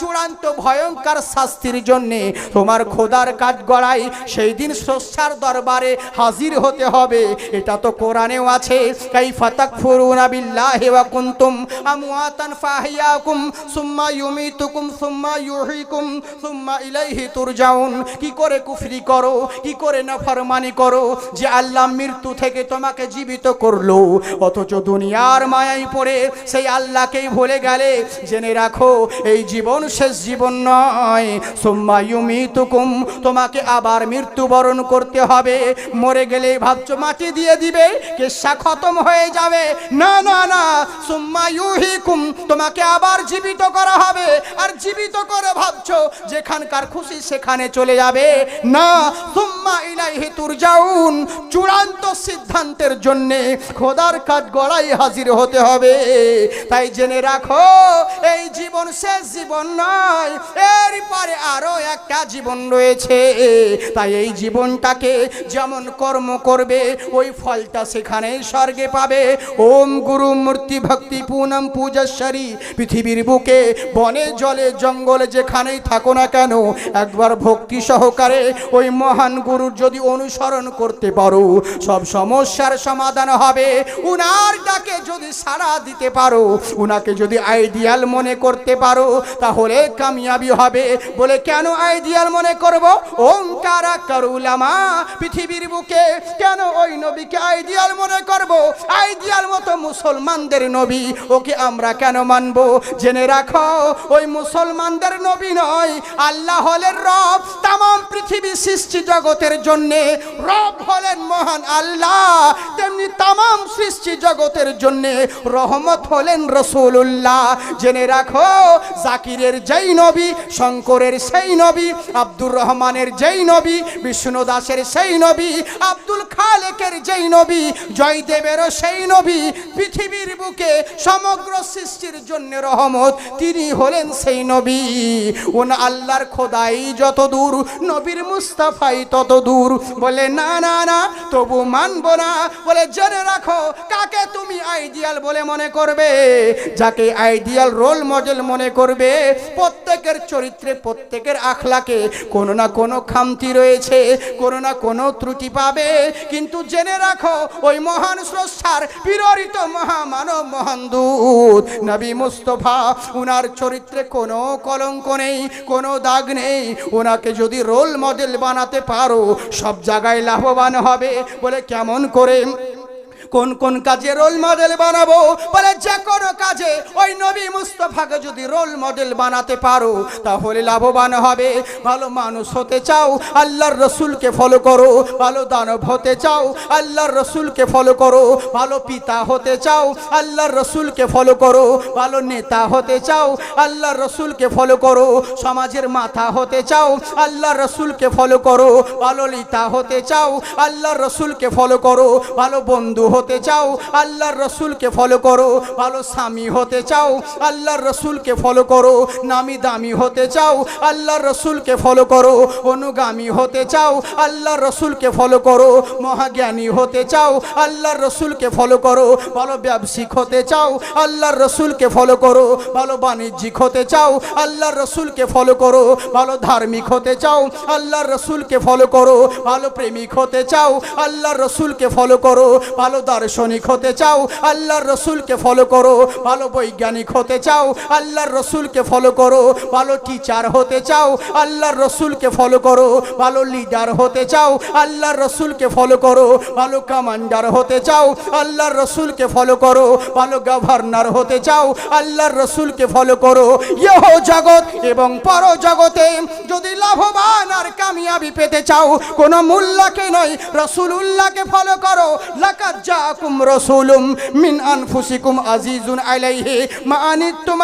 চূড়ান্ত ভয়ঙ্কর শাস্তির জন্যে তোমার খোদার কাঠ গড়ায় সেই দিন স্রষ্টার দরবারে হাজির হতে হবে। এটা তো কোরআনেও আছে, কাইফা তাকফুরুনা বিল্লাহি ওয়া কুনতুম আমওয়াতান ফাহিয়াকুম সুম্মা ইউমিতুকুম সুম্মা ইউহয়িকুম সুম্মা ইলাইহি তুরজাউন। কি করে কুফরি করো, কি করে নাফরমানি করো যে আল্লাহ মৃত্যু থেকে তোমাকে জীবিত করলো, অথচ দুনিয়ার মায়ায় পড়ে সেই আল্লাহকেই ভুলে গেলে। জেনে রাখো এই জীবন শেষ জীবন নয়। সুম্মা ইউমিতুকুম, তোমাকে আবার মৃত্যুবরণ করতে হবে। মরে গেলে ভাবছো মাটি দিয়ে দিবে, কেশা খতম হয়ে যাবে। না না না, সুম্মা ইউহয়িকুম, তোমাকে আবার জীবিত করা হবে। আর জীবিত করে ভাবছো যেখানকার খুশি সেখানে চলে যাবে। না, সুম্মা ইলাইহি তুরজাউন, চূড়ান্ত সিদ্ধান্তের জন্য খোদার কাঠ গড়াই হাজির হতে হবে। তাই জেনে রাখো এই জীবন শেষ জীবন নয়, এর পরে আরো একটা জীবন রয়েছে। তাই এই জীবনটাকে যেমন কর্ম করবে ওই ফলটা সেখানে স্বর্গে পাবে। ওম গুরু মূর্তি ভক্তি পুনম পূজাশ্বরী, পৃথিবীর বুকে বনে জলে জঙ্গলে যেখানেই থাকো না কেন, একবার ভক্তি সহকারে ওই মহান গুরুর যদি অনুসরণ করতে পারো, সব সমস্যার সমাধান হবে। উনার ডাকে যদি সাড়া দিতে পারো, উনাকে যদি আইডিয়াল মনে করতে পারো, তাহলে কামিয়াবি হবে। বলে কেন আইডিয়াল মনে করব? ওমকারা কারুলামা, পৃথিবীর বুকে কেন ওই নবীকে আইডিয়াল মনে করব? আইডিয়াল মতো মুসলমানদের নবী, ওকে আমরা কেন মানব? জেনে রাখো ওই মুসলমানদের নবী নয়, আল্লাহ হলেন রব। তাম পৃথিবী সৃষ্টি জগতের জন্যে রব হলেন মহান আল্লাহ, তেমনি তাম সৃষ্টি জগতের জন্যে রহমত হলেন রাসূলুল্লাহ। জেনে রাখো জাকিরের যেই নবী, শঙ্করের সেই নবী, আব্দুর রহমানের যেই নবী, বিষ্ণু দাসের সেই নবী, আব্দুল খালেকের যেই নবী, জয়দেবেরও সেই নবী, পৃথিবীর বুকে সমগ্র সৃষ্টির জন্য রহমত, তিনি হলেন সেই নবী। ওন আল্লাহর খোদাই যত দূর, নবীর মুস্তাফাই তত দূর। বলে না না না, তবু মানব না। বলে জেনে রাখো কাকে তুমি আইডিয়াল বলে মনে করবে? যাকে আইডিয়াল রোল মডেল মনে করবে, প্রত্যেকের চরিত্রে প্রত্যেকের আখলাকে কোনো না কোনো খামতি রয়েছে, কোনো না কোনো ত্রুটি পাবে। কিন্তু জেনে রাখো ওই মহান স্রষ্টার বিরহিত মহামানব মহান দূত নবী মুস্তফা, উনার চরিত্রে কোনো কলঙ্ক নেই, কোনো দাগ নেই। ওনাকে যদি রোল মডেল বানাতে পারো, সব জায়গায় লাভবান হবে। বলে কেমন করে, কোন কোন কাজে রোল মডেল বানাবো? বলে যে কোনো কাজে ওই নবী মুস্তফাকে যদি রোল মডেল বানাতে পারো তাহলে লাভবান হবে। ভালো মানুষ হতে চাও, আল্লাহর রসুলকে ফলো করো। ভালো দানব হতে চাও, আল্লাহর রসুলকে ফলো করো। ভালো পিতা হতে চাও, আল্লাহর রসুলকে ফলো করো। ভালো নেতা হতে চাও, আল্লাহর রসুলকে ফলো করো। সমাজের মাথা হতে চাও, আল্লাহর রসুলকে ফলো করো। ভালো লিতা হতে চাও, আল্লাহর রসুলকে ফলো করো। ভালো বন্ধু হতে চাও, আল্লাহর রসুলকে ফলো করো। ভালো স্বামী হতে চাও, আল্লাহর রসুলকে ফলো করো। নামি দামি হতে চাও, আল্লাহর রসুলকে ফলো করো। অনুগামী হতে চাও, আল্লাহর রসুলকে ফলো করো। মহাজ্ঞানী হতে চাও, আল্লাহর রসুলকে ফলো করো। ভালো ব্যবসায়িক হতে চাও, আল্লাহর রসুলকে ফলো করো। ভালো বাণিজ্যিক হতে চাও, আল্লাহর রসুলকে ফলো করো। ভালো ধার্মিক হতে চাও, আল্লাহর রসুলকে ফলো করো। ভালো প্রেমিক হতে চাও, আল্লাহর রসুলকে ফলো করো। ভালো দার্শনিক হতে চাও, আল্লাহর রসুলকে ফলো করো। ভালো বৈজ্ঞানিক হতে চাও, আল্লাহর রসুলকে ফলো করো। ভালো টিচার হতে চাও, আল্লাহর রসুলকে ফলো করো। ভালো লিডার হতে চাও, আল্লাহর রসুলকে ফলো করো। ভালো কমান্ডার হতে চাও, আল্লাহর রসুলকে ফলো করো। ভালো গভর্নর হতে চাও, আল্লাহর রসুলকে ফলো করো। ইহ জগৎ এবং পর জগতে যদি লাভবান আর কামিয়াবি পেতে চাও, কোন মোল্লাকে নয়, রাসূলুল্লাহকে ফলো করো। লাকাদ জাআকুম রাসূলুম মিন আনফুসিকুম আজিজুন আলাইহি মা আনিতুম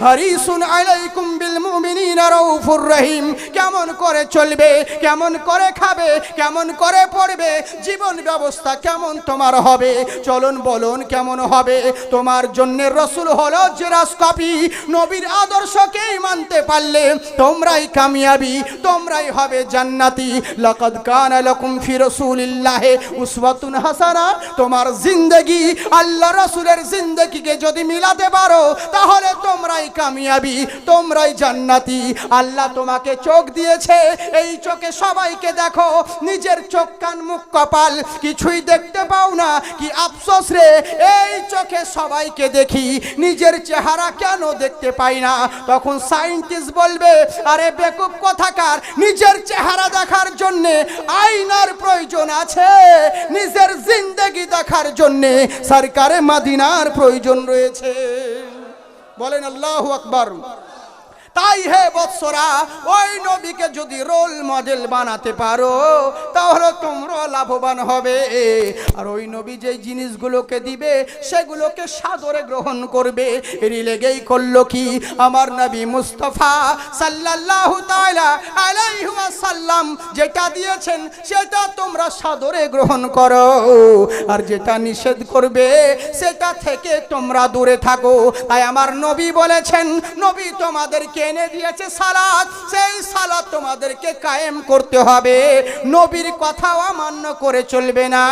হারিসুন আলাইকুম বিল মুমিনিনা রাউফুর রহিম। কেমন করে চলবে, কেমন করে খাবে, কেমন করে পড়বে, জীবন ব্যবস্থা কেমন তোমার হবে, চলন বলন কেমন হবে, তোমার জন্য রাসূল হলো জেরাস কপি। নবীর আদর্শকেই মানতে পারলে তোমরাই কামিয়াবি, তোমরাই হবে জান্নাতি। লাকাদ কানা লাকুম ফি রাসূলিল্লাহি উসওয়াতুন হাসানা। তোমার জিন্দেগি আল্লাহ রাসূলের জিন্দেগিকে যদি মিলাতে পারো, তাহলে তোমরাই কামিয়াবি, তোমরাই জান্নাতি। আল্লাহ তোমাকে চোখ দিয়েছে, এই চোখে সবাইকে দেখো। নিজের চোখ কান মুখ কপাল কিছুই দেখতে পাও না, কি আফসোস রে। এই চোখে সবাইকে দেখি, নিজের চেহারা কেন দেখতে পাই না? তখন সায়েন্টিস্ট বলবে, আরে বেকুব কোথাকার, নিজের চেহারা দেখার জন্য আয়নার প্রয়োজন আছে, নিজের জিন্দেগি দেখার জন্য সরকারে মদিনার প্রয়োজন রয়েছে। বলেন আল্লাহু আকবার। তাই হে বৎসরা, ওই নবীকে যদি রোল মডেল বানাতে পারো, তাহলে তোমরা লাভবান হবে। আর ওই নবী যেই জিনিসগুলোকে দিবে, সেগুলোকে সাদরে গ্রহণ করবে। এরই লেগেই করলো কি, আমার নবী মুস্তাফা সাল্লাল্লাহু তাআলা আলাইহি ওয়াসাল্লাম যেটা দিয়েছেন, সেটা তোমরা সাদরে গ্রহণ করো। আর যেটা নিষেধ করবে, সেটা থেকে তোমরা দূরে থাকো। তাই আমার নবী বলেছেন, নবী তোমাদেরকে এনে দিয়েছে সালাত, সেই সালাত তোমাদেরকে কায়েম করতে হবে। নবীর কথা অমান্য করে চলবে না।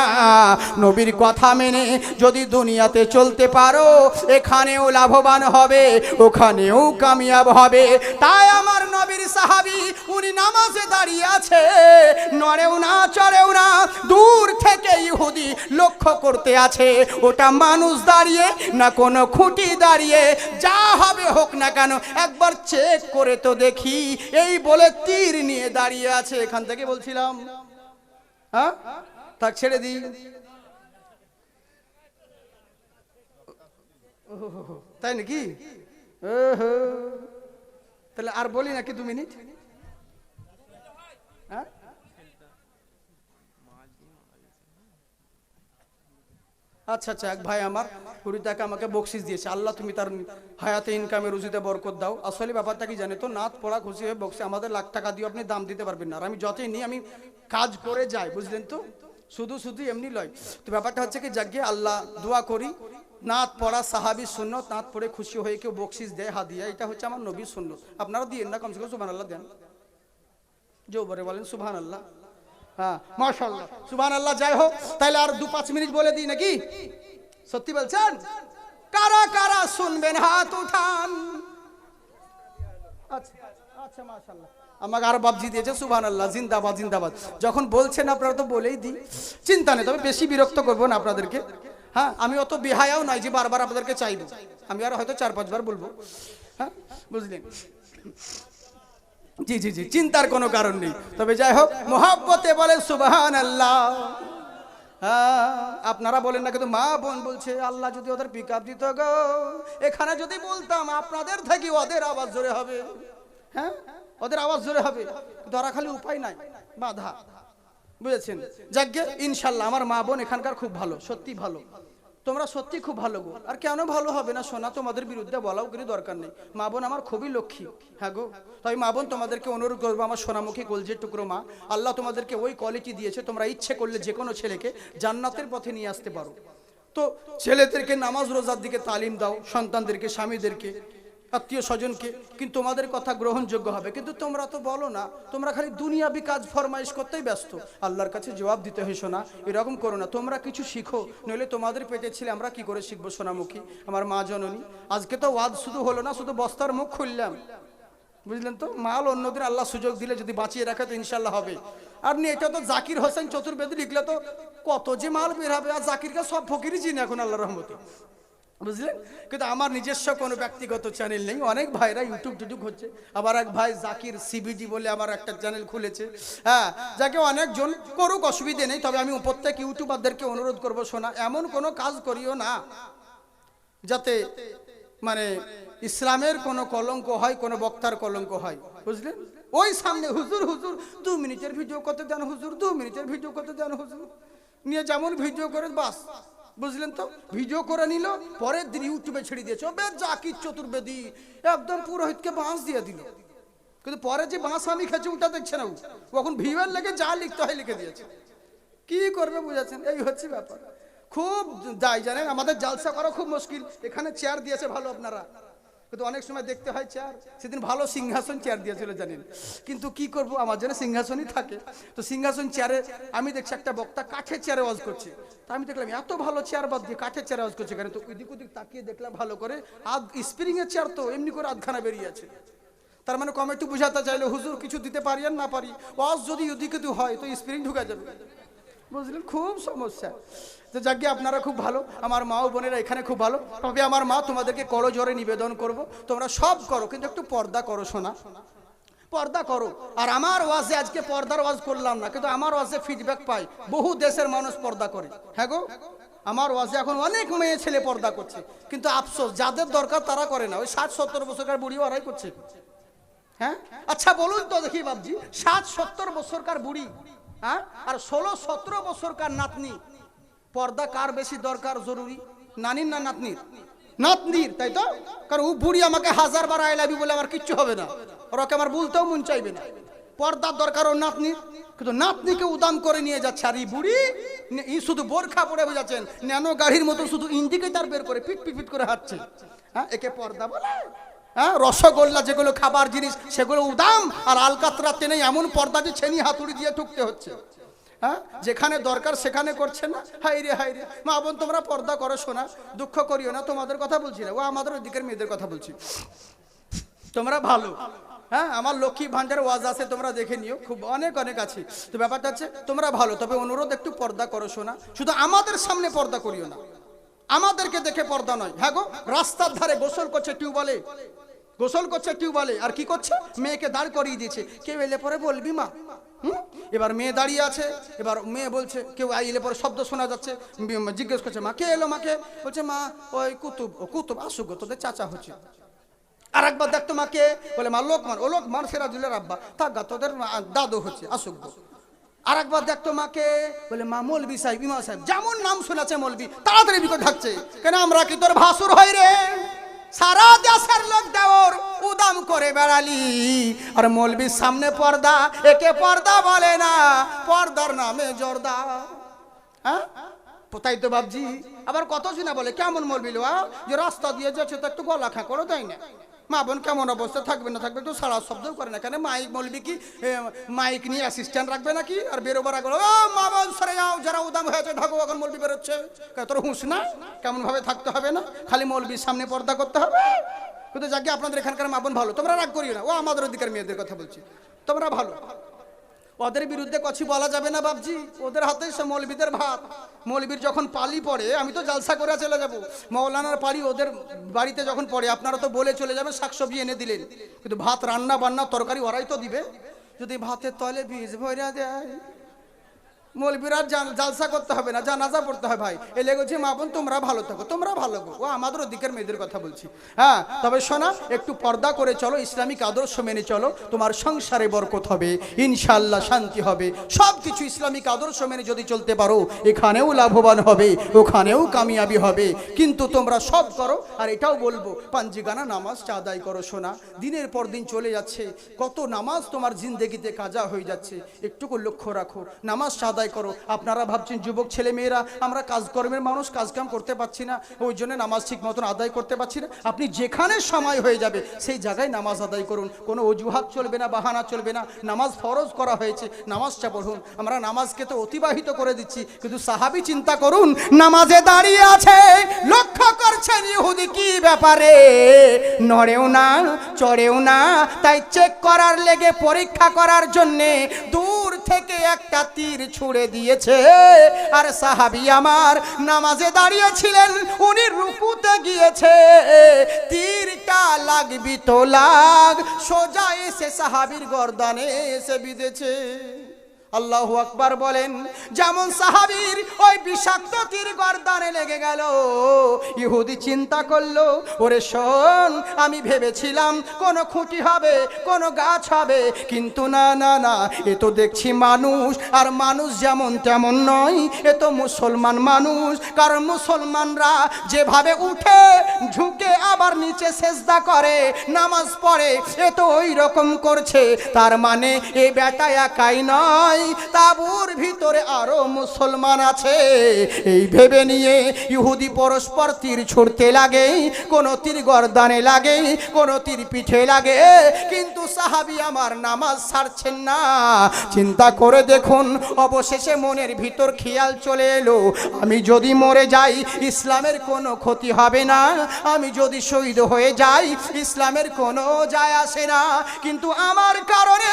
নবীর কথা মেনে যদি দুনিয়াতে চলতে পারো, এখানেও লাভবান হবে, ওখানেও কামিয়াব হবে। তাই আমার নবীর সাহাবী, উনি নামাজে দাঁড়িয়ে আছে, নড়েও না চড়েও না, দূর থেকে ইহুদি লক্ষ্য করতে আছে। ওটা মানুষ দাঁড়িয়ে না কোনো খুঁটি দাঁড়িয়ে, যা হবে হোক না কেন একবার চেক করে তো দেখি, এই বলে তীর নিয়ে দাঁড়িয়ে আছে। এখান থেকে বলছিলাম, হ্যাঁ থাক, ছেড়ে দিই। তাই নাকি? তাহলে আর বলি নাকি 2 মিনিট? হ্যাঁ, আচ্ছা আচ্ছা। এক ভাই আমার 20 টাকা আমাকে বকশিস দিয়েছে। আল্লাহ তুমি তার হায়াতে ইনকামে রুজিতে বরকত দাও। আসলে ব্যাপারটা কি জানে তো, নাত পড়া খুশি হয়ে বকশে আমাদের লাখ টাকা দিয়ে আপনি দাম দিতে পারবেন না। আর আমি যতই নিই, আমি কাজ করে যাই, বুঝলেন তো, শুধু শুধু এমনি লয়। তো ব্যাপারটা হচ্ছে কি, যাকে আল্লাহ দোয়া করি, নাত পড়া সাহাবী সুন্নত, নাত পড়ে খুশি হয়ে কেউ বকশিস দেয়, হাদিয়া, এটা হচ্ছে আমার নবীর সুন্নত। আপনারা দিয়েন না, কমসে কম সুবহানাল্লাহ দেন। জোরে বলেন সুবহানাল্লাহ। হ্যাঁ মাশাআল্লাহ, সুবহানাল্লাহ। যাই হোক, তাহলে আর 2-5 মিনিট বলে দিই নাকি? সত্যি বলছেন? কারা কারা শুনবেন হাত উঠান। আচ্ছা আচ্ছা, মাশাআল্লাহ। আমাকে আর বাবজি দিয়েছে, সুবহানাল্লাহ, জিন্দাবাদ জিন্দাবাদ। যখন বলছেন আপনারা তো বলেই দিই, চিন্তা নেই। তবে বেশি বিরক্ত করবো না আপনাদেরকে। হ্যাঁ, আমি অত বেহায়াও নাই যে বারবার আপনাদেরকে চাইবো। আমি আর হয়তো 4-5 বার বলবো। হ্যাঁ, বুঝলেন? জি জি জি, চিন্তার কোনো কারণ নেই। তবে যাই হোক, মোহাব্বতে বলে সুবহানাল্লাহ। হ্যাঁ, আপনারা বলেন না, কিন্তু মা বোন বলছে, আল্লাহ যদি ওদের পিক আপ দিত গো, এখানে যদি বলতাম আপনাদের থেকে ওদের আওয়াজ জোরে হবে। হ্যাঁ, ওদের আওয়াজ জোরে হবে, ধরা খালি উপায় নাই, বাধা, বুঝেছেন? যাকে ইনশাল্লাহ আমার মা বোন এখানকার খুব ভালো, সত্যি ভালো। তোমরা সত্যি খুব ভালো গো। আর কেন ভালো হবে না শোনা, তোমাদের বিরুদ্ধে বলাও কোনো দরকার নেই। মা বোন আমার খুবই লক্ষ্মী। হ্যাঁ গো, তাই মা বোন তোমাদেরকে অনুরোধ করবো, আমার সোনামুখী কলজের টুকরো মা, আল্লাহ তোমাদেরকে ওই কোয়ালিটি দিয়েছে, তোমরা ইচ্ছে করলে যে কোনো ছেলেকে জান্নাতের পথে নিয়ে আসতে পারো। তো ছেলেদেরকে নামাজ রোজার দিকে তালিম দাও, সন্তানদেরকে, স্বামীদেরকে, আত্মীয় স্বজনকে, কিন্তু তোমাদের কথা গ্রহণযোগ্য হবে। কিন্তু তোমরা তো বলো না, তোমরা খালি দুনিয়াবি কাজ ফরমাইশ করতেই ব্যস্ত। আল্লাহর কাছে জবাব দিতে হইছো না, এরকম করো না। তোমরা কিছু শিখো, নইলে তোমাদের পেটে ছিলে আমরা কি করে শিখবো? সোনামুখী আমার মা জননী, আজকে তো ওয়াজ শুধু হলো না, শুধু বস্তার মুখ খুললাম। বুঝলেন তো? মাল অন্যদিন আল্লাহ সুযোগ দিলে যদি বাঁচিয়ে রাখে তো ইনশাল্লাহ হবে। আর নি এটা তো জাকির হোসেন চতুর্বেদী লিখলে তো কত যে মাল বের হবে। আর জাকিরকে সব ফকিরই চিনি এখন আল্লাহ রহমতে, বুঝলেন। কিন্তু আমার নিজস্ব কোনো ব্যক্তিগত চ্যানেল নেই। অনেক ভাইরা ইউটিউব হচ্ছে। আবার এক ভাই জাকির সিবিডি বলে আমার একটা চ্যানেল খুলেছে। হ্যাঁ, যাকে অনেকজন করুক, অসুবিধে নেই। তবে আমি প্রত্যেক ইউটিউবারদেরকে অনুরোধ করবো, শোনা, এমন কোনো কাজ করিও না যাতে মানে ইসলামের কোনো কলঙ্ক হয়, কোনো বক্তার কলঙ্ক হয়, বুঝলেন। ওই সামনে হুজুর হুজুর 2 মিনিটের ভিডিও করতে দেন হুজুর, 2 মিনিটের ভিডিও করতে দেন হুজুর, নিয়ে যেমন ভিডিও করে বাস, বুঝলেন তো। ভিডিও করে নিল, পরের দিন ইউটিউবে ছেড়ে দিয়েছে ও জাকির চতুর্বেদী, একদম পুরোহিতকে বাঁশ দিয়ে দিল। কিন্তু পরে যে বাঁশ আমি খেয়েছি ওটা দেখছে না, ও এখন ভিউয়ার লেগে যা লিখতে হয় লিখে দিয়েছে। কি করবে বুঝেছেন? এই হচ্ছে ব্যাপার। খুব যাই জানেন, আমাদের জালসা করা খুব মুশকিল। এখানে চেয়ার দিয়েছে ভালো আপনারা, কিন্তু অনেক সময় দেখতে হয় চেয়ার। সেদিন ভালো সিংহাসন চেয়ার দিয়েছিল জানেন, কিন্তু কি করব, আমার জন্য সিংহাসনই থাকে। তো সিংহাসন চেয়ারে আমি দেখছি একটা বক্তা কাঠের চেয়ারে ওয়াজ করছে। তা আমি দেখলাম এত ভালো চেয়ার বাদ দিয়ে কাঠের চেয়ারে ওয়াজ করছে কেন? তো ওদিক ওদিক তাকিয়ে দেখলাম ভালো করে, স্প্রিং এর চেয়ার তো এমনি করে আধখানা বেরিয়ে আছে। তার মানে কমিটি বুঝাতে চাইলে হুজুর কিছু দিতে পারি আর না পারি, ওয়াজ যদি ওদিকে হয় তো স্প্রিং ঢুকে যাবে, বুঝলেন। খুব সমস্যা। তো যাকে আপনারা খুব ভালো, আমার মা ও বোনেরা এখানে খুব ভালো। তবে আমার মা তোমাদেরকে করজোরে নিবেদন করব, তোমরা সব করো কিন্তু একটু পর্দা করো শোনা, পর্দা করো। আর আমার ওয়াজে আজকে পর্দার ওয়াজ করলাম না, কিন্তু আমার ওয়াজে ফিডব্যাক পাই, বহু দেশের মানুষ পর্দা করে। হ্যাঁ গো, আমার ওয়াজে এখন অনেক মেয়ে ছেলে পর্দা করছে, কিন্তু আফসোস যাদের দরকার তারা করে না। ওই 60-70 বছরকার বুড়ি ওরাই করছে। হ্যাঁ, আচ্ছা বলুন তো দেখি বাবজি, 60-70 বছরকার বুড়ি হ্যাঁ আর 16-17 বছরকার নাতনি, পর্দা কার বেশি দরকার জরুরি? নানির না নাতনির? নাতনির, তাই তো। কারণ ও বুড়ি আমাকে 1000 বার আই লাভ ইউ বলে আমার কিচ্ছু হবে না, ওরাকে আমার বলতেও মন চাইবে না। পর্দার দরকার ও নাতনির, কিন্তু নাতনিকে উদাম করে নিয়ে যাচ্ছে। আর এই বুড়ি শুধু বোরখা পরে বোঝাচ্ছেন, ন্যানো গাড়ির মতো শুধু ইন্ডিকেটার বের করে পিট পিট করে হাঁটছে। হ্যাঁ, একে পর্দা বলে? হ্যাঁ, রসগোল্লা যেগুলো খাবার জিনিস সেগুলো উদাম, আর আলকাতরা টেনে এমন পর্দা যে ছেনি হাতুড়ি দিয়ে ঠুকতে হচ্ছে। হ্যাঁ, যেখানে দরকার সেখানে করছে না। হাই রে মা বোন, তোমরা পর্দা করো শোনা, দুঃখ করিও না। তোমাদের কথা বলছি না, ও আমাদের ওই দিকের মেয়েদের কথা বলছি। তোমরা ভালো। হ্যাঁ, আমার লক্ষ্মী ভান্ডার ওয়াজ আছে, তোমরা দেখে নিও, খুব অনেক অনেক আছে। তো ব্যাপারটা হচ্ছে তোমরা ভালো, তবে অনুরোধ একটু পর্দা করো শোনা। শুধু আমাদের সামনে পর্দা করিও না, আমাদেরকে দেখে পর্দা নয়। হ্যাঁ গো, রাস্তার ধারে গোসল করছে টিউবওয়েলে, গোসল করছে টিউবওয়েলে, আর কি করছে, মেয়েকে দাঁড় করিয়ে দিয়েছে। কেউ এলে পরে বলবি মা। এবার মেয়ে দাঁড়িয়ে আছে, এবার মেয়ে বলছে, কেউ আইলে পরে শব্দ শোনা যাচ্ছে, জিজ্ঞেস করছে মা কে এলো, মাকে বলছে মা ওই কুতুব, ও কুতুব আসুক গো, তোদের চাচা হচ্ছে। আর একবার দেখতো মাকে, বলে মা লোকমান, ও লোকমান সিরাজুলের আব্বা, থাক গা তোদের দাদু হচ্ছে, আসুক গো। আর একবার দেখতো মাকে, বলে মা মৌলবি সাহেব, ইমাম সাহেব, যেমন নাম শোনাচ্ছে মৌলবি, তাড়াতাড়ি বিকট থাকছে, কেন আমরা কি তোর ভাসুর হই রে? সারা দেশের লোক দেওর উদাম করে বেড়ালি, আর মৌলবির সামনে পর্দা, একে পর্দা বলে না, পর্দার নামে জর্দা। হ্যাঁ, তাই তো বাবজি। আবার কত জিনা বলে কেমন মৌলবি লো, যে রাস্তা দিয়ে যাচ্ছে তো একটু গলা খাঁ করে দেয় না। মা বোন কেমন অবস্থা থাকবে না থাকবে, একটু সারা শব্দও করে না কেন? মাইক মৌলবি কি মাইক নিয়ে অ্যাসিস্ট্যান্ট রাখবে নাকি? আর বেরোবার আগে ও মা বোন সরে যাও, যারা উদাম হয়েছে ঢাকো, এখন মৌলবি বেরোচ্ছে। তোর হুঁশ না? কেমন ভাবে থাকতে হবে না, খালি মৌলবির সামনে পর্দা করতে হবে। কিন্তু যাকে আপনাদের এখানকার মা বোন ভালো, তোমরা রাগ করিও না, ও আমাদের অধিকার মেয়েদের কথা বলছি, তোমরা ভালো। ওদের বিরুদ্ধে কিছু বলা যাবে না বাবজি, ওদের হাতে সে মৌলবিদের ভাত। মৌলবির যখন পালি পড়ে, আমি তো জালসা করে চলে যাব, মৌলানার পালি ওদের বাড়িতে যখন পড়ে, আপনারা তো বলে চলে যাবেন শাকসবজি এনে দিলেন, কিন্তু ভাত রান্না বান্না তরকারি ওরাই তো দিবে। যদি ভাতের তলে বীজ ভরা দেয়, মৌলবীর আর জালসা করতে হবে না, জানাজা পড়তে হয়। ভাই এ লেগেছে মা বোন, তোমরা ভালো থাকো, তোমরা ভালো গো, ও আমাদের অধিকার মেয়েদের কথা বলছি। হ্যাঁ, তবে শোনা, একটু পর্দা করে চলো, ইসলামিক আদর্শ মেনে চলো, তোমার সংসারে বরকত হবে, ইনশাআল্লাহ শান্তি হবে। সব কিছু ইসলামিক আদর্শ মেনে যদি চলতে পারো, এখানেও লাভবান হবে, ওখানেও কামিয়াবি হবে। কিন্তু তোমরা সব করো, আর এটাও বলবো, পাঞ্জিগানা নামাজটা আদায় করো শোনা। দিনের পর দিন চলে যাচ্ছে, কত নামাজ তোমার জিন্দেগিতে কাজা হয়ে যাচ্ছে, একটুকু লক্ষ্য রাখো, নামাজটা আদায় আদায় করো। আপনারা ভাবছেন যুবক ছেলে মেয়েরা আমরা কাজকর্মের মানুষ, কাজকাম করতে পারছি না, ওই জন্য নামাজ ঠিক মতন আদায় করতে পারছি না। আপনি যেখানে সময় হয়ে যাবে সেই জায়গায় নামাজ আদায় করুন, কোনো অজুহাত চলবে না, বাহানা চলবে না। নামাজ ফরজ করা হয়েছে, নামাজটা পড়ুন। আমরা নামাজকে তো অতিবাহিত করে দিচ্ছি, কিন্তু সাহাবী চিন্তা করুন, নামাজে দাঁড়িয়ে আছে, লক্ষ্য করছেন ইহুদি কি ব্যাপারে, নড়েও না চড়েও না, তাই চেক করার লেগে, পরীক্ষা করার জন্যে দূর থেকে একটা তীর ছুঁড়ে দিয়েছে। আর সাহাবী আমার নামাজে দাঁড়িয়েছিলেন, উনি রুকুতে গিয়েছে, তীরটা লাগবি তো লাগ, সোজা এসে সাহাবীর গর্দানে এসে বিঁধেছে। আল্লাহু আকবার বলেন। যেমন সাহাবীর ওই বিষাক্ত তীর গর্দানে লেগে গেল, ইহুদি চিন্তা করলো, ওরে শোন, আমি ভেবেছিলাম কোন খুঁটি হবে, কোন গাছ হবে, কিন্তু না না না, এ তো দেখছি মানুষ। আর মানুষ যেমন তেমন নয়, এ তো মুসলমান মানুষ। কারণ মুসলমানরা যেভাবে উঠে ঝুঁকে আবার নিচে সেজদা করে, নামাজ পড়ে, এ তো ওই রকম করছে। তার মানে এ বেটা একাই নয়, তাঁবুর ভিতরে আরো মুসলমান আছে। এই ভেবে নিয়ে ইহুদি পরস্পর তীর ছুড়তে লাগে, কোন তীর গর্দানে লাগে, কোন তীর পিঠে লাগে, কিন্তু সাহাবী আমার নামাজ ছাড়ছেন না। চিন্তা করে দেখুন, অবশেষে মনের ভিতর খেয়াল চলে এলো, আমি যদি মরে যাই ইসলামের কোনো ক্ষতি হবে না, আমি যদি শহীদ হয়ে যাই ইসলামের কোনো যায় আসে না, কিন্তু আমার কারণে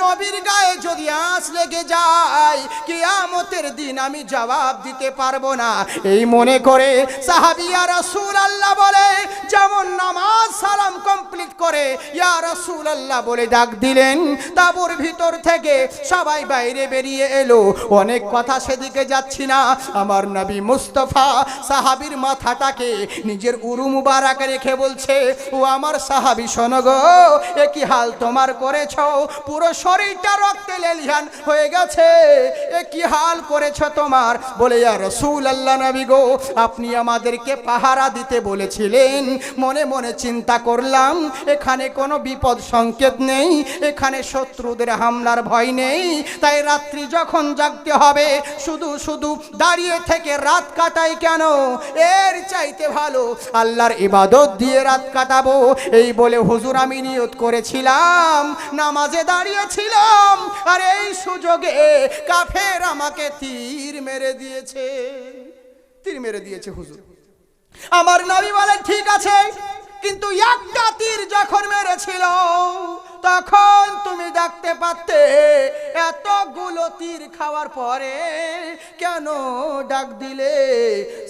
নবীর গায়ে যদি আঁচ লেগে যায়, কিয়ামতের দিন আমি জবাব দিতে পারবো না। এই মনে করে সাহাবী ইয়া রাসূলুল্লাহ বলে, যেমন নামাজ সালাম কমপ্লিট করে ইয়া রাসূলুল্লাহ বলে ডাক দিলেন, তাঁবুর ভিতর থেকে সবাই বাইরে বেরিয়ে এলো। অনেক কথা সেদিকে যাচ্ছি না। আমার নবী মুস্তাফা সাহাবীর মাথাটাকে নিজের উরু মুবারাকে রেখে বলছে, ও আমার সাহাবী শোনো গো, এ কি হাল তোমার করেছো, পুরো শরীরটা রক্তে লেলিহান হয়ে গেছে, এ কি হাল করেছো তোমার। বলে ইয়া রাসূলুল্লাহ, নবী গো, আপনি আমাদেরকে পাহারা দিতে বলেছিলেন, মনে মনে চিন্তা করলাম এখানে কোনো বিপদ সংকেত নেই, এখানে শত্রুদের হামলার ভয় নেই, তাই রাত্রি যখন জাগতে হবে শুধু শুধু দাঁড়িয়ে থেকে রাত কাটাই কেন, এর চাইতে ভালো আল্লাহর ইবাদত দিয়ে রাত কাটাবো। এই বলে হুজুর আমি নিয়ত করেছিলাম, নামাজে দাঁড়িয়েছিলাম, আর এই সুযোগে কাফের আমাকে তীর মেরে দিয়েছে, তীর মেরে দিয়েছে হুজুর। আমার নবী বলেন ঠিক আছে, কিন্তু একটা তীর যখন মেরেছিল তখন তুমি ডাকতে পারতে, এতগুলো তীর খাওয়ার পরে কেন ডাক দিলে?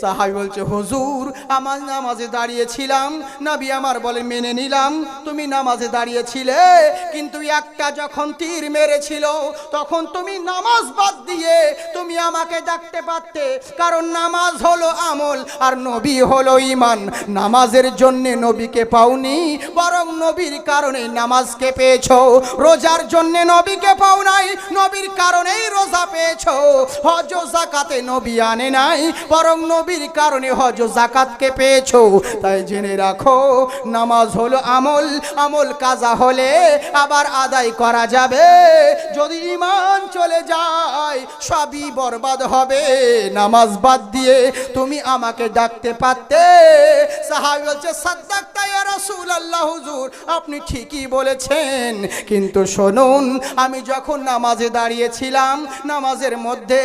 সাহাবী বলছে, হুজুর আমার নামাজে দাঁড়িয়েছিলাম। নবী আমার বলে, মেনে নিলাম তুমি নামাজে দাঁড়িয়েছিলে, কিন্তু একটা যখন তীর মেরেছিল তখন তুমি নামাজ বাদ দিয়ে তুমি আমাকে ডাকতে পারতে, কারণ নামাজ হলো আমল আর নবী হলো ঈমান। নামাজের জন্য নবীকে পাওনি, বরং নবীর কারণে নামাজকে পেয়েছো। রোজার জন্য নবীকে পাও নাই, নবীর কারণেই রোজা পেয়েছো। হজ যাকাতে নবী আনে নাই, বরং নবীর কারণে হজ যাকাতকে পেয়েছো। তাই জেনে রাখো, নামাজ হলো আমল, আমল কাজা হলে আবার আদায় করা যাবে, যদি ঈমান চলে যায় সবই বরবাদ হবে। নামাজ বাদ দিয়ে তুমি আমাকে ডাকতে পারতে। সাহাবী বলছে, সাদ্দাকতা ইয়া রাসূলুল্লাহ, হুজুর আপনি ঠিকই বলেছেন, কিন্তু শুনুন, আমি যখন নামাজে দাঁড়িয়েছিলাম নামাজের মধ্যে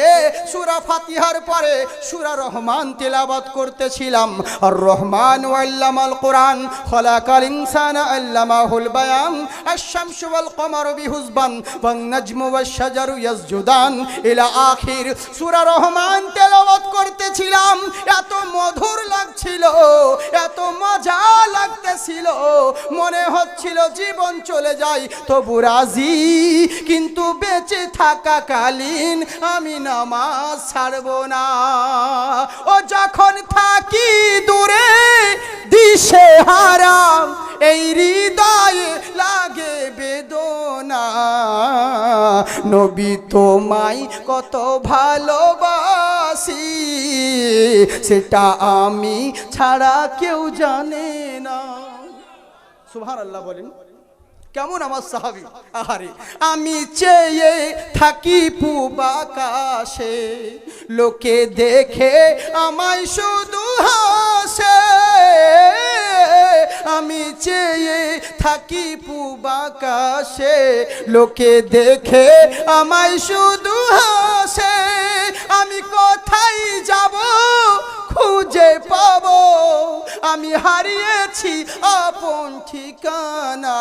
সূরা ফাতিহার পরে সূরা রহমান তেলাওয়াত করতেছিলাম। আর রহমান আল্লামাল কোরআন, খলাকাল ইনসানা আল্লামাহুল বায়ান, আশ-শামসু ওয়াল কমারু বিহুসবান, ওয়ান নাজমু ওয়াশ শাজারু ইয়াসজুদান ইলা আখির। সূরা রহমান তেলাওয়াত করতেছিলাম, এত মধুর লাগছিল, এত মজা লাগতেছিল, মনে হচ্ছিল জীবন চলে যায় তবু রাজি, কিন্তু বেঁচে থাকাকালীন আমি নামাজ ছাড়বো না। ও যখন থাকি দূরে দিশে হারাম, এই হৃদয়ে লাগে বেদনা, নবী তোমায় কত ভালোবাসি, সেটা আমি ছাড়া কেউ জানে না। সুবহানাল্লাহ বলেন। কেমন আমার সাহাবী, আহারে আমি চেয়ে থাকি পূব আকাশে, লোকে দেখে আমায় শুধু হাসে। আমি চেয়ে থাকি পূব আকাশে, লোকে দেখে আমায় শুধু হাসে। আমি কোথায় যাব খুঁজে পাবো, আমি হারিয়েছি আপন ঠিকানা।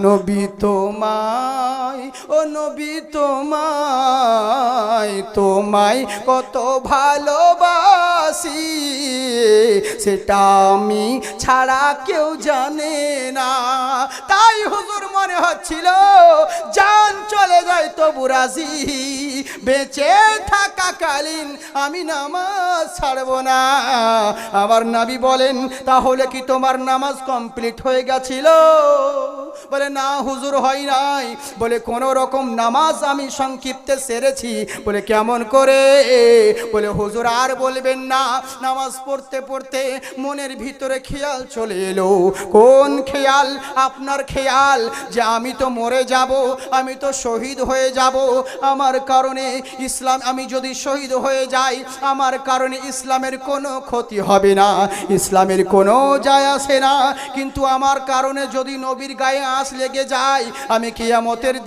নবী তোমায়, ও নবী তোমায়, তোমায় কত ভালোবাসি, সেটা আমি ছাড়া কেউ জানে না। তাই হুজুর মনে হচ্ছিল জান চলে যায় তবু রাজি, বেঁচে থাকাকালীন আমি নামাজ ছাড়বো না। আমার নবী বলেন, তাহলে কি তোমার নামাজ কমপ্লিট হয়ে গেছিল? বলে না হুজুর, হয় নাই। বলে কোন রকম নামাজ আমি সংক্ষিপ্তে সেরেছি। বলে কেমন করে? বলে হুজুর আর বলবেন না। নামাজ পড়তে পড়তে মনের ভিতরে খেয়াল চলে এলো। কোন খেয়াল? আপনার খেয়াল যে আমি তো মরে যাব, আমি তো শহীদ হয়ে যাব, আমার কারণে ইসলাম, আমি যদি শহীদ হয়ে যাই আমার কারণে ইসলামের কোনো ক্ষতি হবে না, ইসলামের কোনো যায় আসে না। কিন্তু আমার কারণে যদি নবীর গায়ে আঁচ লেগে যায়, আমি কিয়ামতের